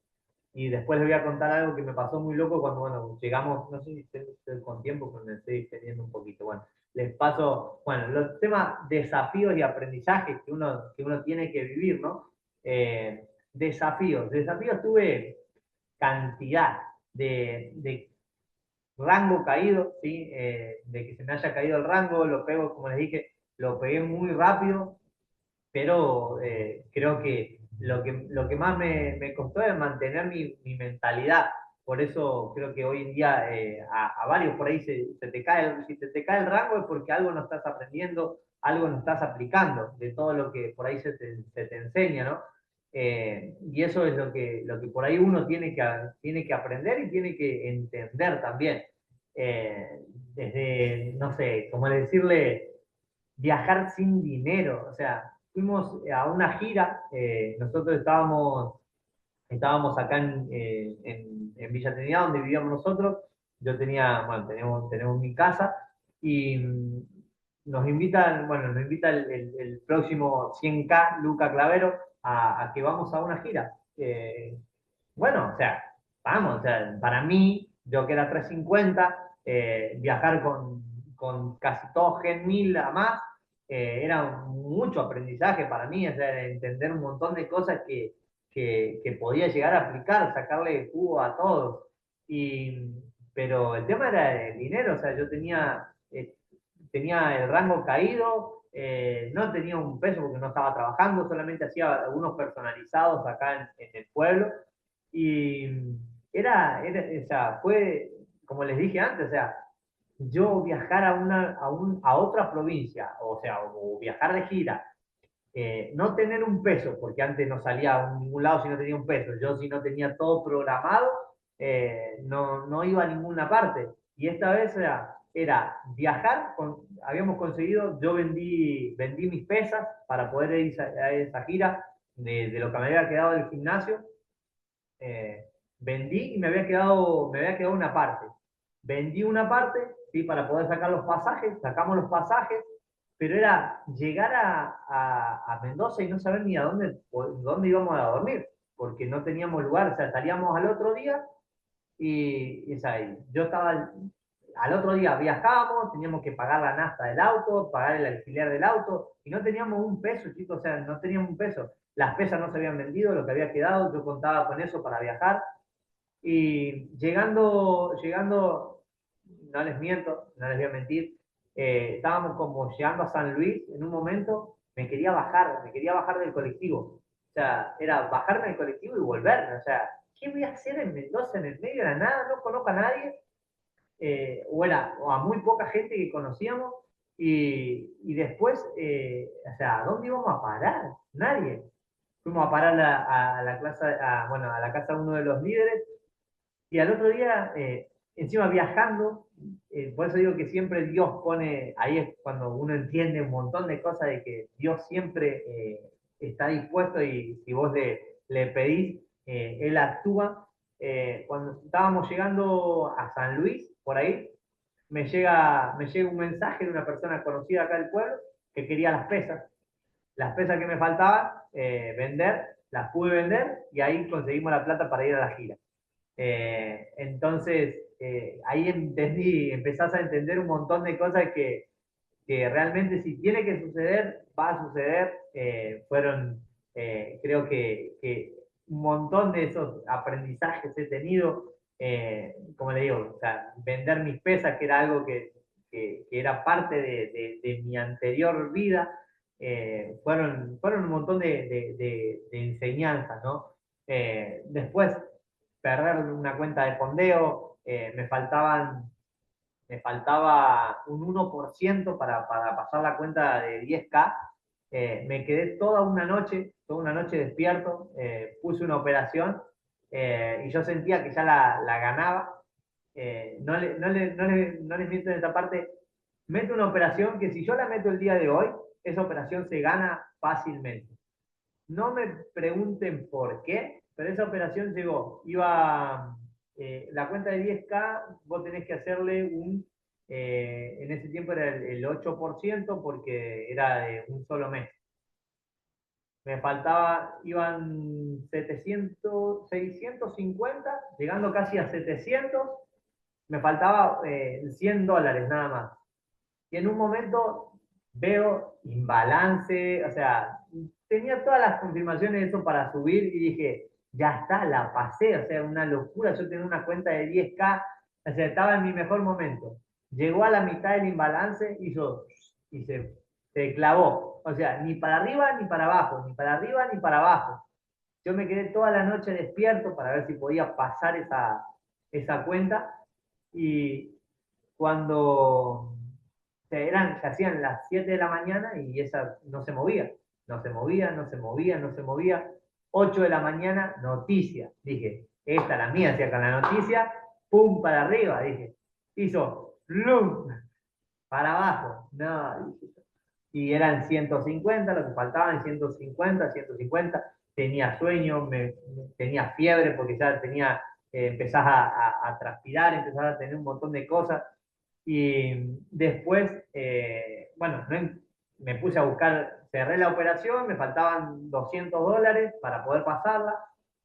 y después les voy a contar algo que me pasó muy loco cuando, bueno, llegamos, no sé si estoy con tiempo, pero me estoy extendiendo un poquito. Bueno, les paso, bueno, los temas desafíos y aprendizajes que uno tiene que vivir, ¿no? Desafíos tuve cantidad de rango caído, ¿sí? De que se me haya caído el rango, lo pego, como les dije, lo pegué muy rápido, pero creo que lo que más me costó es mantener mi mentalidad. Por eso creo que hoy en día a varios por ahí se te cae, si te cae el rango es porque algo no estás aprendiendo, algo no estás aplicando de todo lo que por ahí se te enseña, ¿no? Y eso es lo que por ahí uno tiene que aprender y tiene que entender también. Desde, no sé, como decirle, viajar sin dinero. O sea, fuimos a una gira. Nosotros estábamos acá en Villa Trinidad, donde vivíamos nosotros. Yo bueno, tenemos mi casa, y nos invita el próximo 100K Luca Clavero a que vamos a una gira. Bueno, o sea, vamos, o sea, para mí, yo que era 350, viajar con casi todo Gen 1000 a más, era mucho aprendizaje para mí, o sea, entender un montón de cosas que podía llegar a aplicar, sacarle jugo a todos. Y, pero el tema era el dinero. O sea, yo tenía el rango caído, no tenía un peso porque no estaba trabajando, solamente hacía algunos personalizados acá en el pueblo. Y o sea, fue, como les dije antes, o sea, yo viajar a otra provincia, o sea, o viajar de gira, no tener un peso, porque antes no salía a ningún lado si no tenía un peso. Yo, si no tenía todo programado, no iba a ninguna parte. Y esta vez era viajar. Habíamos conseguido, yo vendí mis pesas para poder ir a esa gira. de lo que me había quedado del gimnasio, vendí y me había quedado una parte. Vendí una parte, ¿sí? Para poder sacar los pasajes, sacamos los pasajes, pero era llegar a Mendoza y no saber ni a dónde íbamos a dormir, porque no teníamos lugar, o sea, salíamos al otro día y o sea, yo estaba, al otro día viajábamos, teníamos que pagar la nafta del auto, pagar el alquiler del auto, y no teníamos un peso, chicos, o sea, no teníamos un peso. Las pesas no se habían vendido, lo que había quedado, yo contaba con eso para viajar, y llegando, no les miento, no les voy a mentir, estábamos como llegando a San Luis en un momento, me quería bajar del colectivo. O sea, era bajarme del colectivo y volverme. O sea, ¿qué voy a hacer en Mendoza en el medio de la nada? No conozco a nadie, o a muy poca gente que conocíamos, y después, o sea, ¿a dónde íbamos a parar? Nadie. Fuimos a parar a la clase, bueno, a la casa de uno de los líderes, y al otro día, encima viajando, por eso digo que siempre Dios pone, ahí es cuando uno entiende un montón de cosas de que Dios siempre está dispuesto y si vos le pedís, Él actúa. Cuando estábamos llegando a San Luis, por ahí, me llega un mensaje de una persona conocida acá del pueblo que quería las pesas que me faltaban vender, las pude vender y ahí conseguimos la plata para ir a la gira. Entonces, ahí empezás a entender un montón de cosas que realmente si tiene que suceder, va a suceder. Creo que un montón de esos aprendizajes he tenido, como le digo, o sea, vender mis pesas, que era algo que era parte de mi anterior vida, fueron un montón de enseñanzas, ¿no? Después, perder una cuenta de fondeo, me faltaba un 1% para pasar la cuenta de 10K. Me quedé toda una noche despierto, puse una operación y yo sentía que ya la ganaba. No les miento en esta parte, meto una operación que si yo la meto el día de hoy, esa operación se gana fácilmente. No me pregunten por qué, pero esa operación llegó. La cuenta de 10K, vos tenés que hacerle en ese tiempo era el 8% porque era de un solo mes. Me faltaba, iban 650, llegando casi a 700, me faltaba $100 nada más. Y en un momento veo imbalance, o sea, tenía todas las confirmaciones de eso para subir y dije, ya está, la pasé, o sea, una locura, yo tenía una cuenta de 10K, o sea, estaba en mi mejor momento. Llegó a la mitad del imbalance y se clavó, o sea, ni para arriba ni para abajo, ni para arriba ni para abajo. Yo me quedé toda la noche despierto para ver si podía pasar esa cuenta y cuando se hacían las 7 de la mañana y esa no se movía, no se movía, no se movía, no se movía. 8 de la mañana, noticia. Dije, esta es la mía, hacía con la noticia, pum, para arriba, dije. Hizo, plum, para abajo. No, y eran 150, lo que faltaban 150. Tenía sueño, tenía fiebre porque ya empezás a transpirar, empezás a tener un montón de cosas. Y después, bueno, me puse a buscar, cerré la operación, me faltaban $200 para poder pasarla.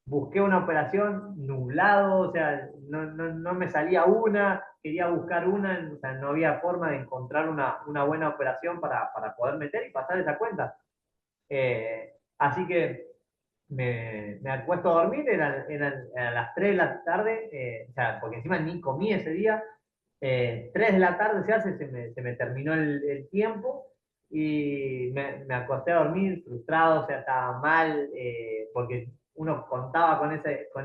Busqué una operación nublado, o sea, no me salía una, quería buscar una, o sea, no había forma de encontrar una buena operación para poder meter y pasar esa cuenta. Así que me acuesto a dormir, eran las 3 de la tarde, o sea, porque encima ni comí ese día. 3 de la tarde se me terminó el tiempo y me acosté a dormir frustrado, o sea, estaba mal, porque uno contaba con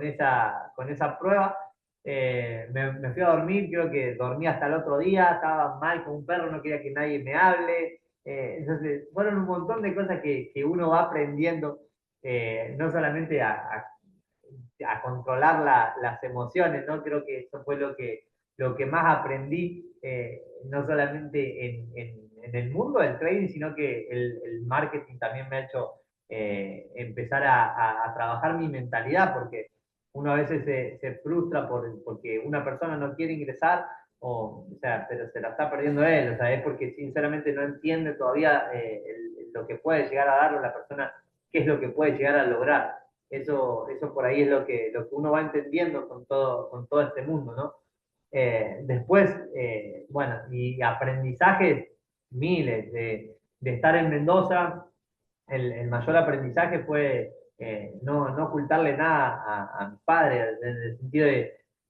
esa prueba. Me fui a dormir, creo que dormí hasta el otro día, estaba mal con un perro, no quería que nadie me hable. Entonces, fueron un montón de cosas que uno va aprendiendo, no solamente a controlar las emociones, ¿no? Creo que eso fue lo que más aprendí, no solamente en el mundo del trading, sino que el marketing también me ha hecho empezar a trabajar mi mentalidad, porque uno a veces se frustra porque una persona no quiere ingresar, o sea, pero se la está perdiendo él, o sea, es porque sinceramente no entiende todavía lo que puede llegar a dar la persona, qué es lo que puede llegar a lograr. Eso por ahí es lo que uno va entendiendo con todo este mundo, ¿no? Después, bueno, y aprendizajes miles de estar en Mendoza. El mayor aprendizaje fue no ocultarle nada a mis padres, en el sentido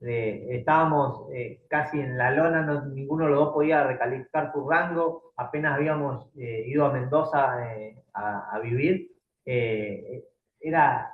estábamos casi en la lona, ninguno de los dos podía recalificar su rango, apenas habíamos ido a Mendoza a vivir. eh, Era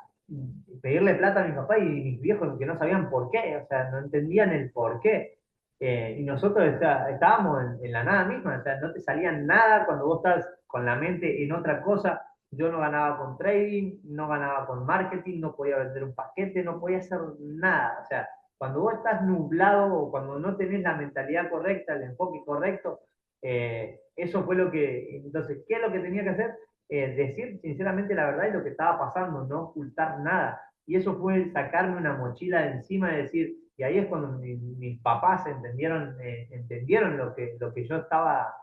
pedirle plata a mi papá y mis viejos que no sabían por qué, o sea, no entendían el por qué. Y nosotros, o sea, estábamos en la nada misma, o sea, no te salía nada cuando vos estás con la mente en otra cosa. Yo no ganaba con trading, no ganaba con marketing, no podía vender un paquete, no podía hacer nada. O sea, cuando vos estás nublado o cuando no tenés la mentalidad correcta, el enfoque correcto, eso fue lo que, entonces, ¿qué es lo que tenía que hacer? Decir sinceramente la verdad y lo que estaba pasando, no ocultar nada. Y eso fue sacarme una mochila de encima y decir, y ahí es cuando mis papás entendieron lo que yo estaba,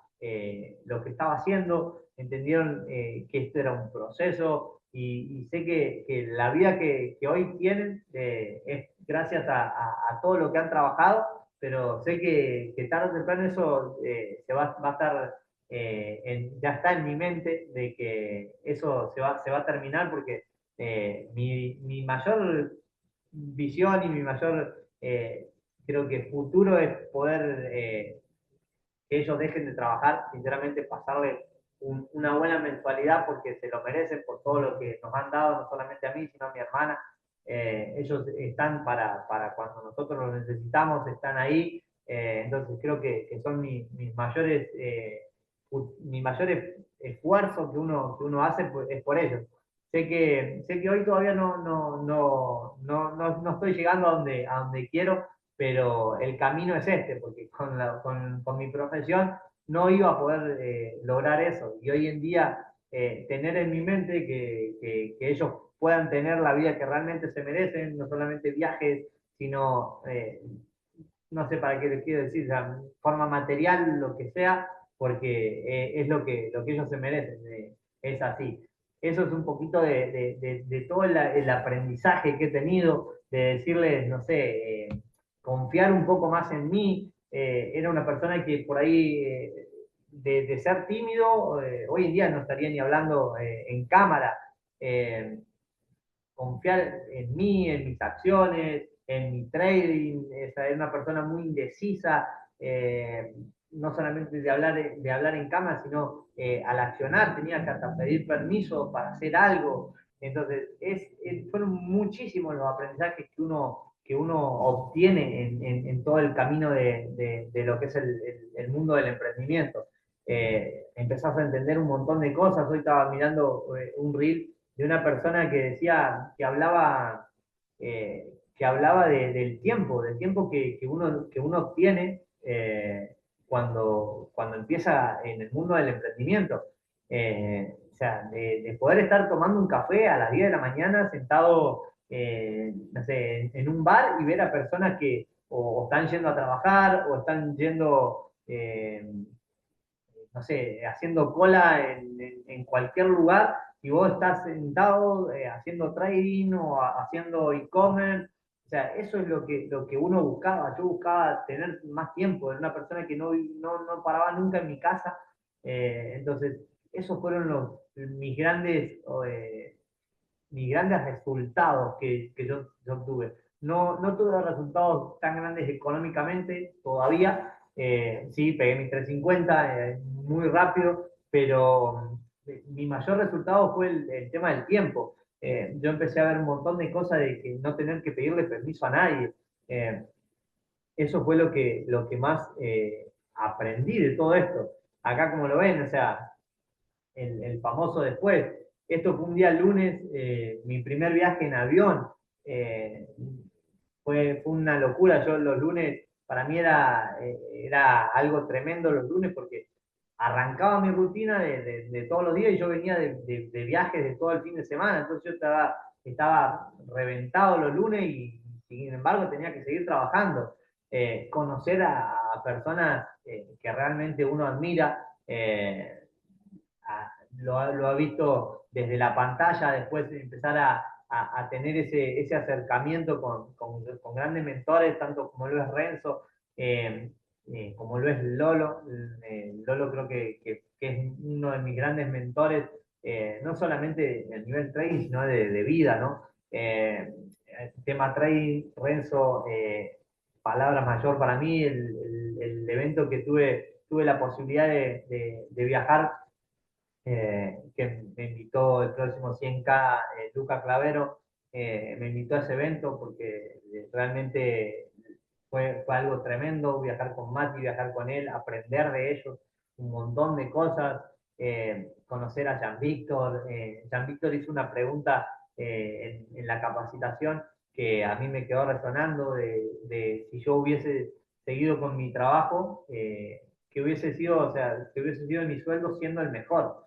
lo que estaba haciendo, entendieron que esto era un proceso y sé que la vida que hoy tienen es gracias a todo lo que han trabajado, pero sé que tarde o temprano eso va a estar, ya está en mi mente de que eso se va a terminar porque mi mayor visión y mi mayor, creo que futuro es poder que ellos dejen de trabajar, sinceramente pasarle una buena mensualidad porque se lo merecen por todo lo que nos han dado, no solamente a mí, sino a mi hermana. Ellos están para cuando nosotros los necesitamos, están ahí. Entonces creo que son mis mayores, mi mayor esfuerzo que uno hace es por ellos. Sé que hoy todavía no estoy llegando a donde quiero, pero el camino es este, porque con mi profesión no iba a poder lograr eso. Y hoy en día tener en mi mente que ellos puedan tener la vida que realmente se merecen, no solamente viajes, sino, no sé para qué les quiero decir, la forma material, lo que sea, porque es lo que ellos se merecen, es así. Eso es un poquito de todo el aprendizaje que he tenido, de decirles, no sé, confiar un poco más en mí. Era una persona que por ahí, de ser tímido, hoy en día no estaría ni hablando en cámara. Eh, Confiar en mí, en mis acciones, en mi trading. Esa es una persona muy indecisa, no solamente de hablar en cámara, sino al accionar tenía que hasta pedir permiso para hacer algo. Entonces, fueron muchísimos los aprendizajes que uno obtiene en todo el camino de lo que es el mundo del emprendimiento. Empezás a entender un montón de cosas. Hoy estaba mirando un reel de una persona que decía, que hablaba del tiempo que uno obtiene cuando empieza en el mundo del emprendimiento. O sea, de poder estar tomando un café a las 10 de la mañana sentado, no sé, en un bar y ver a personas que o están yendo a trabajar o están yendo, no sé, haciendo cola en cualquier lugar y vos estás sentado haciendo trading o haciendo e-commerce. O sea, eso es lo que uno buscaba. Yo buscaba tener más tiempo. Era una persona que no paraba nunca en mi casa. Entonces, esos fueron mis grandes resultados que yo obtuve. No tuve resultados tan grandes económicamente todavía. Sí, pegué mis 350 muy rápido, pero mi mayor resultado fue el tema del tiempo. Yo empecé a ver un montón de cosas de que no tener que pedirle permiso a nadie. Eh, Eso fue lo que más aprendí de todo esto. Acá como lo ven, o sea, el famoso después. Esto fue un día lunes, mi primer viaje en avión. eh, fue una locura. Yo los lunes, para mí era algo tremendo los lunes porque arrancaba mi rutina de todos los días y yo venía de viajes de todo el fin de semana, entonces yo estaba reventado los lunes y sin embargo tenía que seguir trabajando. Conocer a personas que realmente uno admira, lo ha visto desde la pantalla, después de empezar a tener ese acercamiento con grandes mentores, tanto como lo es Renzo, como lo es Lolo. Lolo creo que es uno de mis grandes mentores, no solamente a nivel trading, sino de vida, ¿no? El tema trading, Renzo, palabra mayor para mí, el evento que tuve la posibilidad de viajar, que me invitó el próximo 100K, Luca Clavero, me invitó a ese evento porque realmente fue algo tremendo viajar con Mati, viajar con él, aprender de ellos un montón de cosas, conocer a Jean Víctor. Jean Víctor hizo una pregunta en la capacitación que a mí me quedó resonando de si yo hubiese seguido con mi trabajo, que hubiese sido, o sea, que hubiese sido mi sueldo siendo el mejor.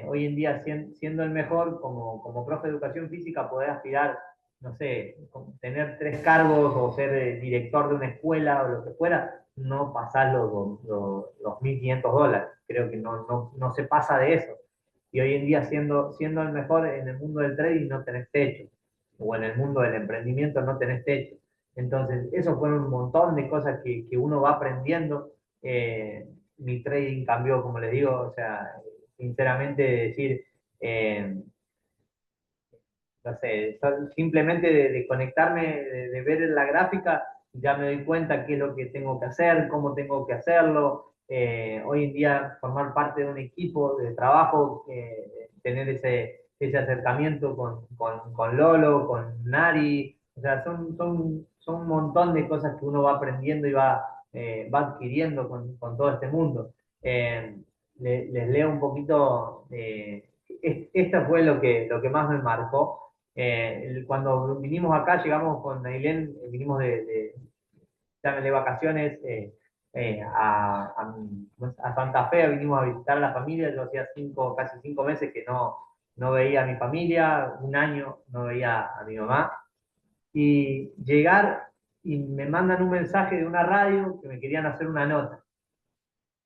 Hoy en día, siendo el mejor, como profe de educación física, poder aspirar, no sé, tener 3 cargos o ser director de una escuela o lo que fuera, no pasar los $1.500. Creo que no se pasa de eso. Y hoy en día, siendo el mejor en el mundo del trading, no tenés techo. O en el mundo del emprendimiento, no tenés techo. Entonces, eso fueron un montón de cosas que uno va aprendiendo. Mi trading cambió, como les digo, o sea, sinceramente decir, eh, no sé, simplemente de conectarme, de ver la gráfica, ya me doy cuenta qué es lo que tengo que hacer, cómo tengo que hacerlo. Hoy en día formar parte de un equipo de trabajo, tener ese acercamiento con Lolo, con Nari, o sea, son un montón de cosas que uno va aprendiendo y va adquiriendo con todo este mundo. Les leo un poquito, esto fue lo que más me marcó. Cuando vinimos acá, llegamos con Ailén, vinimos de vacaciones, a Santa Fe, vinimos a visitar a la familia. Yo hacía casi 5 meses que no veía a mi familia, un año no veía a mi mamá. Y llegar y me mandan un mensaje de una radio que me querían hacer una nota.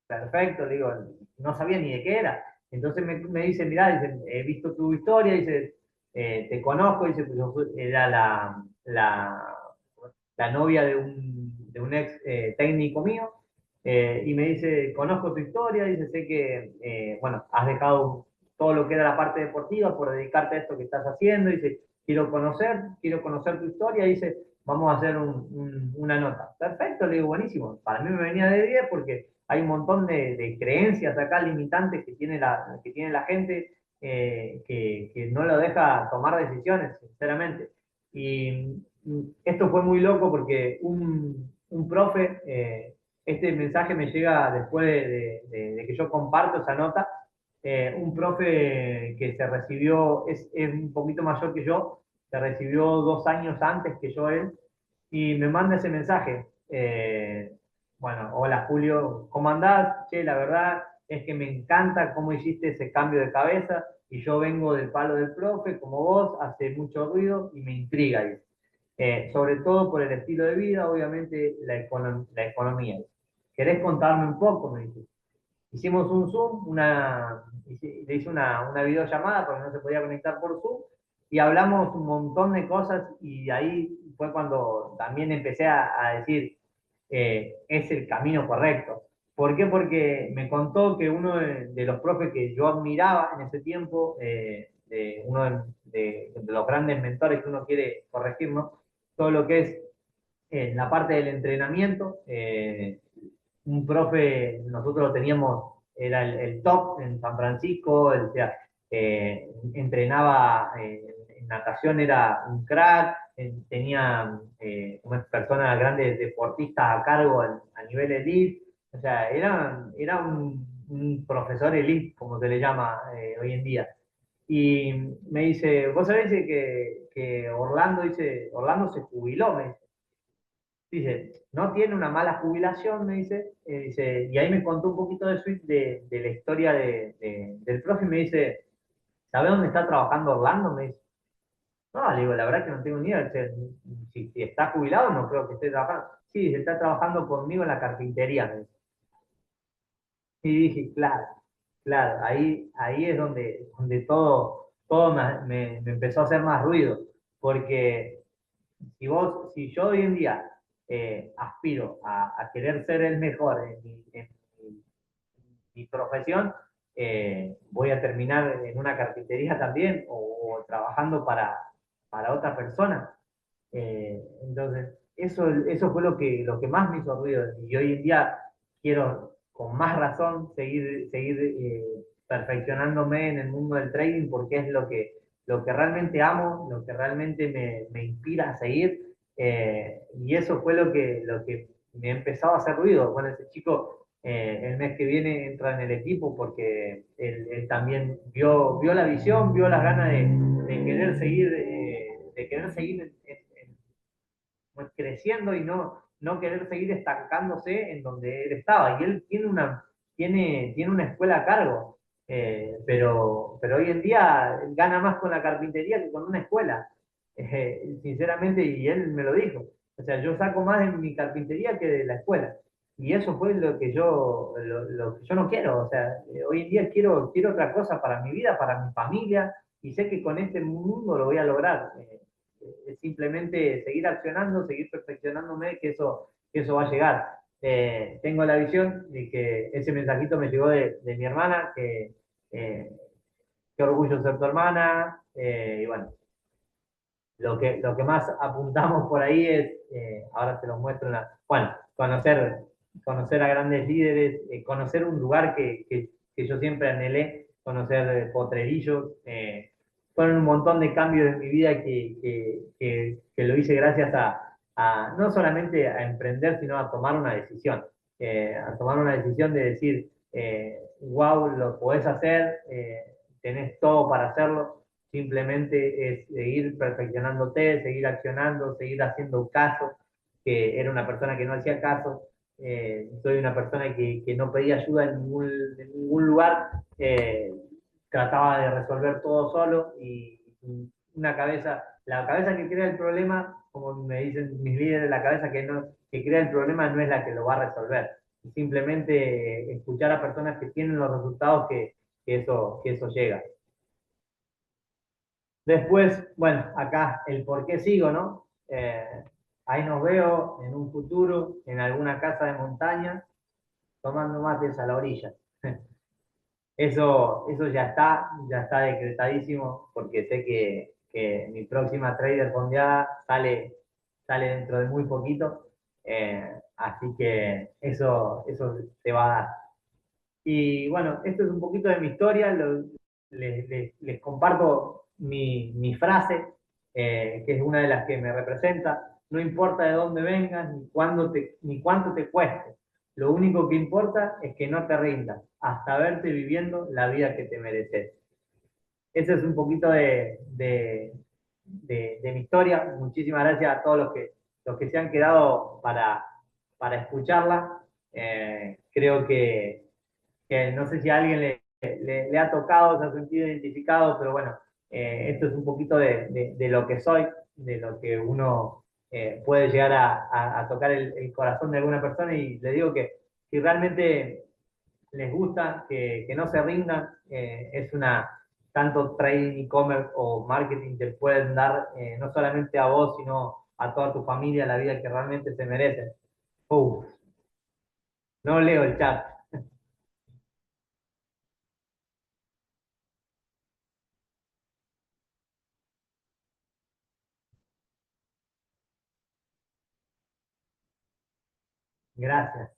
Perfecto, le digo, no sabía ni de qué era. Entonces me dice, mirá, dice, he visto tu historia, dice, te conozco, dice, pues era la novia de un ex técnico mío, y me dice, conozco tu historia, dice, sé que, bueno, has dejado todo lo que era la parte deportiva por dedicarte a esto que estás haciendo, dice, quiero conocer tu historia, dice, vamos a hacer una nota. Perfecto, le digo, buenísimo, para mí me venía de 10 porque hay un montón de creencias acá limitantes que tiene la gente, que no lo deja tomar decisiones, sinceramente. Y esto fue muy loco porque un profe, este mensaje me llega después de que yo comparto esa nota. Un profe que se recibió, es un poquito mayor que yo, se recibió 2 años antes que yo él, y me manda ese mensaje. Bueno, hola Julio, ¿cómo andás? Che, la verdad es que me encanta cómo hiciste ese cambio de cabeza y yo vengo del palo del profe, como vos, hace mucho ruido y me intriga, dice. Sobre todo por el estilo de vida, obviamente la economía. ¿Querés contarme un poco? Me dice. Hicimos un Zoom, le hice una videollamada porque no se podía conectar por Zoom, y hablamos un montón de cosas, y ahí fue cuando también empecé a decir, es el camino correcto. ¿Por qué? Porque me contó que uno de los profes que yo admiraba en ese tiempo, uno de los grandes mentores que uno quiere corregir, ¿no? Todo lo que es la parte del entrenamiento. Un profe, nosotros lo teníamos, era el top en San Francisco, o sea, entrenaba en natación, era un crack, tenía unas personas grandes deportistas a cargo a nivel elite, o sea, era un profesor elite, como se le llama hoy en día. Y me dice, vos sabés que Orlando se jubiló, me dice. dice, no tiene una mala jubilación, me dice, y ahí me contó un poquito de la historia del profe, y me dice, ¿sabe dónde está trabajando Orlando? Me dice, no, le digo, la verdad que no tengo ni idea, si está jubilado no creo que esté trabajando. Sí, se está trabajando conmigo en la carpintería, me dice. Y dije, claro, claro, ahí es donde todo me empezó a hacer más ruido, porque si yo hoy en día aspiro a querer ser el mejor mi profesión, voy a terminar en una carpintería también o trabajando para otra persona. Entonces, eso fue lo que más me hizo ruido. Y hoy en día quiero, con más razón, seguir perfeccionándome en el mundo del trading porque es lo que realmente amo, lo que realmente me inspira a seguir. Y eso fue lo que me empezaba a hacer ruido. Bueno, ese chico el mes que viene entra en el equipo porque él también vio la visión, vio las ganas de querer seguir, pues, creciendo y no querer seguir estancándose en donde él estaba. Y él tiene una escuela a cargo, pero hoy en día gana más con la carpintería que con una escuela, sinceramente, y él me lo dijo. O sea, yo saco más de mi carpintería que de la escuela. Y eso fue lo que yo no quiero. O sea, hoy en día quiero otra cosa para mi vida, para mi familia, y sé que con este mundo lo voy a lograr. Es simplemente seguir accionando, seguir perfeccionándome, que eso va a llegar. Tengo la visión de que ese mensajito me llegó de mi hermana, que qué orgullo ser tu hermana, y bueno, lo que más apuntamos por ahí es, ahora te lo muestro bueno, conocer a grandes líderes, conocer un lugar que yo siempre anhelé, conocer Potrerillos, fueron un montón de cambios en mi vida que lo hice gracias no solamente a emprender, sino a tomar una decisión, a tomar una decisión de decir, wow, lo podés hacer, tenés todo para hacerlo. Simplemente es seguir perfeccionándote, seguir accionando, seguir haciendo caso, que era una persona que no hacía caso. Soy una persona que no pedía ayuda en ningún lugar, trataba de resolver todo solo y la cabeza que crea el problema, como me dicen mis líderes, la cabeza que crea el problema no es la que lo va a resolver. Simplemente escuchar a personas que tienen los resultados que eso llega. Después, bueno, acá el por qué sigo, ¿no? Ahí nos veo en un futuro en alguna casa de montaña tomando mates a la orilla. Eso ya está decretadísimo porque sé que mi próxima trader fondeada sale dentro de muy poquito. Así que eso se va a dar. Y bueno, esto es un poquito de mi historia. Les comparto mi frase, que es una de las que me representa. No importa de dónde vengas ni cuánto te cueste. Lo único que importa es que no te rindas hasta verte viviendo la vida que te mereces. Ese es un poquito de mi historia. Muchísimas gracias a todos los que se han quedado para escucharla. Creo que no sé si a alguien le ha tocado, se ha sentido identificado, pero bueno, esto es un poquito de lo que soy, de lo que uno puede llegar a tocar el corazón de alguna persona, y le digo que si realmente les gusta, que no se rindan, tanto trading, e-commerce o marketing te pueden dar, no solamente a vos, sino a toda tu familia, la vida que realmente se merecen. Uf, no leo el chat. Gracias.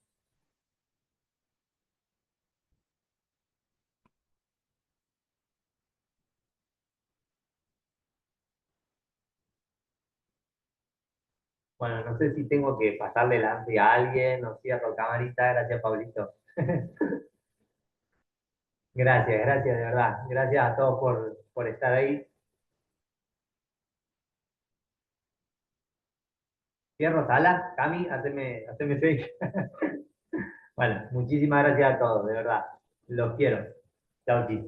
Bueno, no sé si tengo que pasarle delante a alguien o cierro camarita. Gracias, Pablito. Gracias, gracias, de verdad. Gracias a todos por estar ahí. Fierro Sala, Cami, haceme fake. Bueno, muchísimas gracias a todos, de verdad. Los quiero. Chao, chis.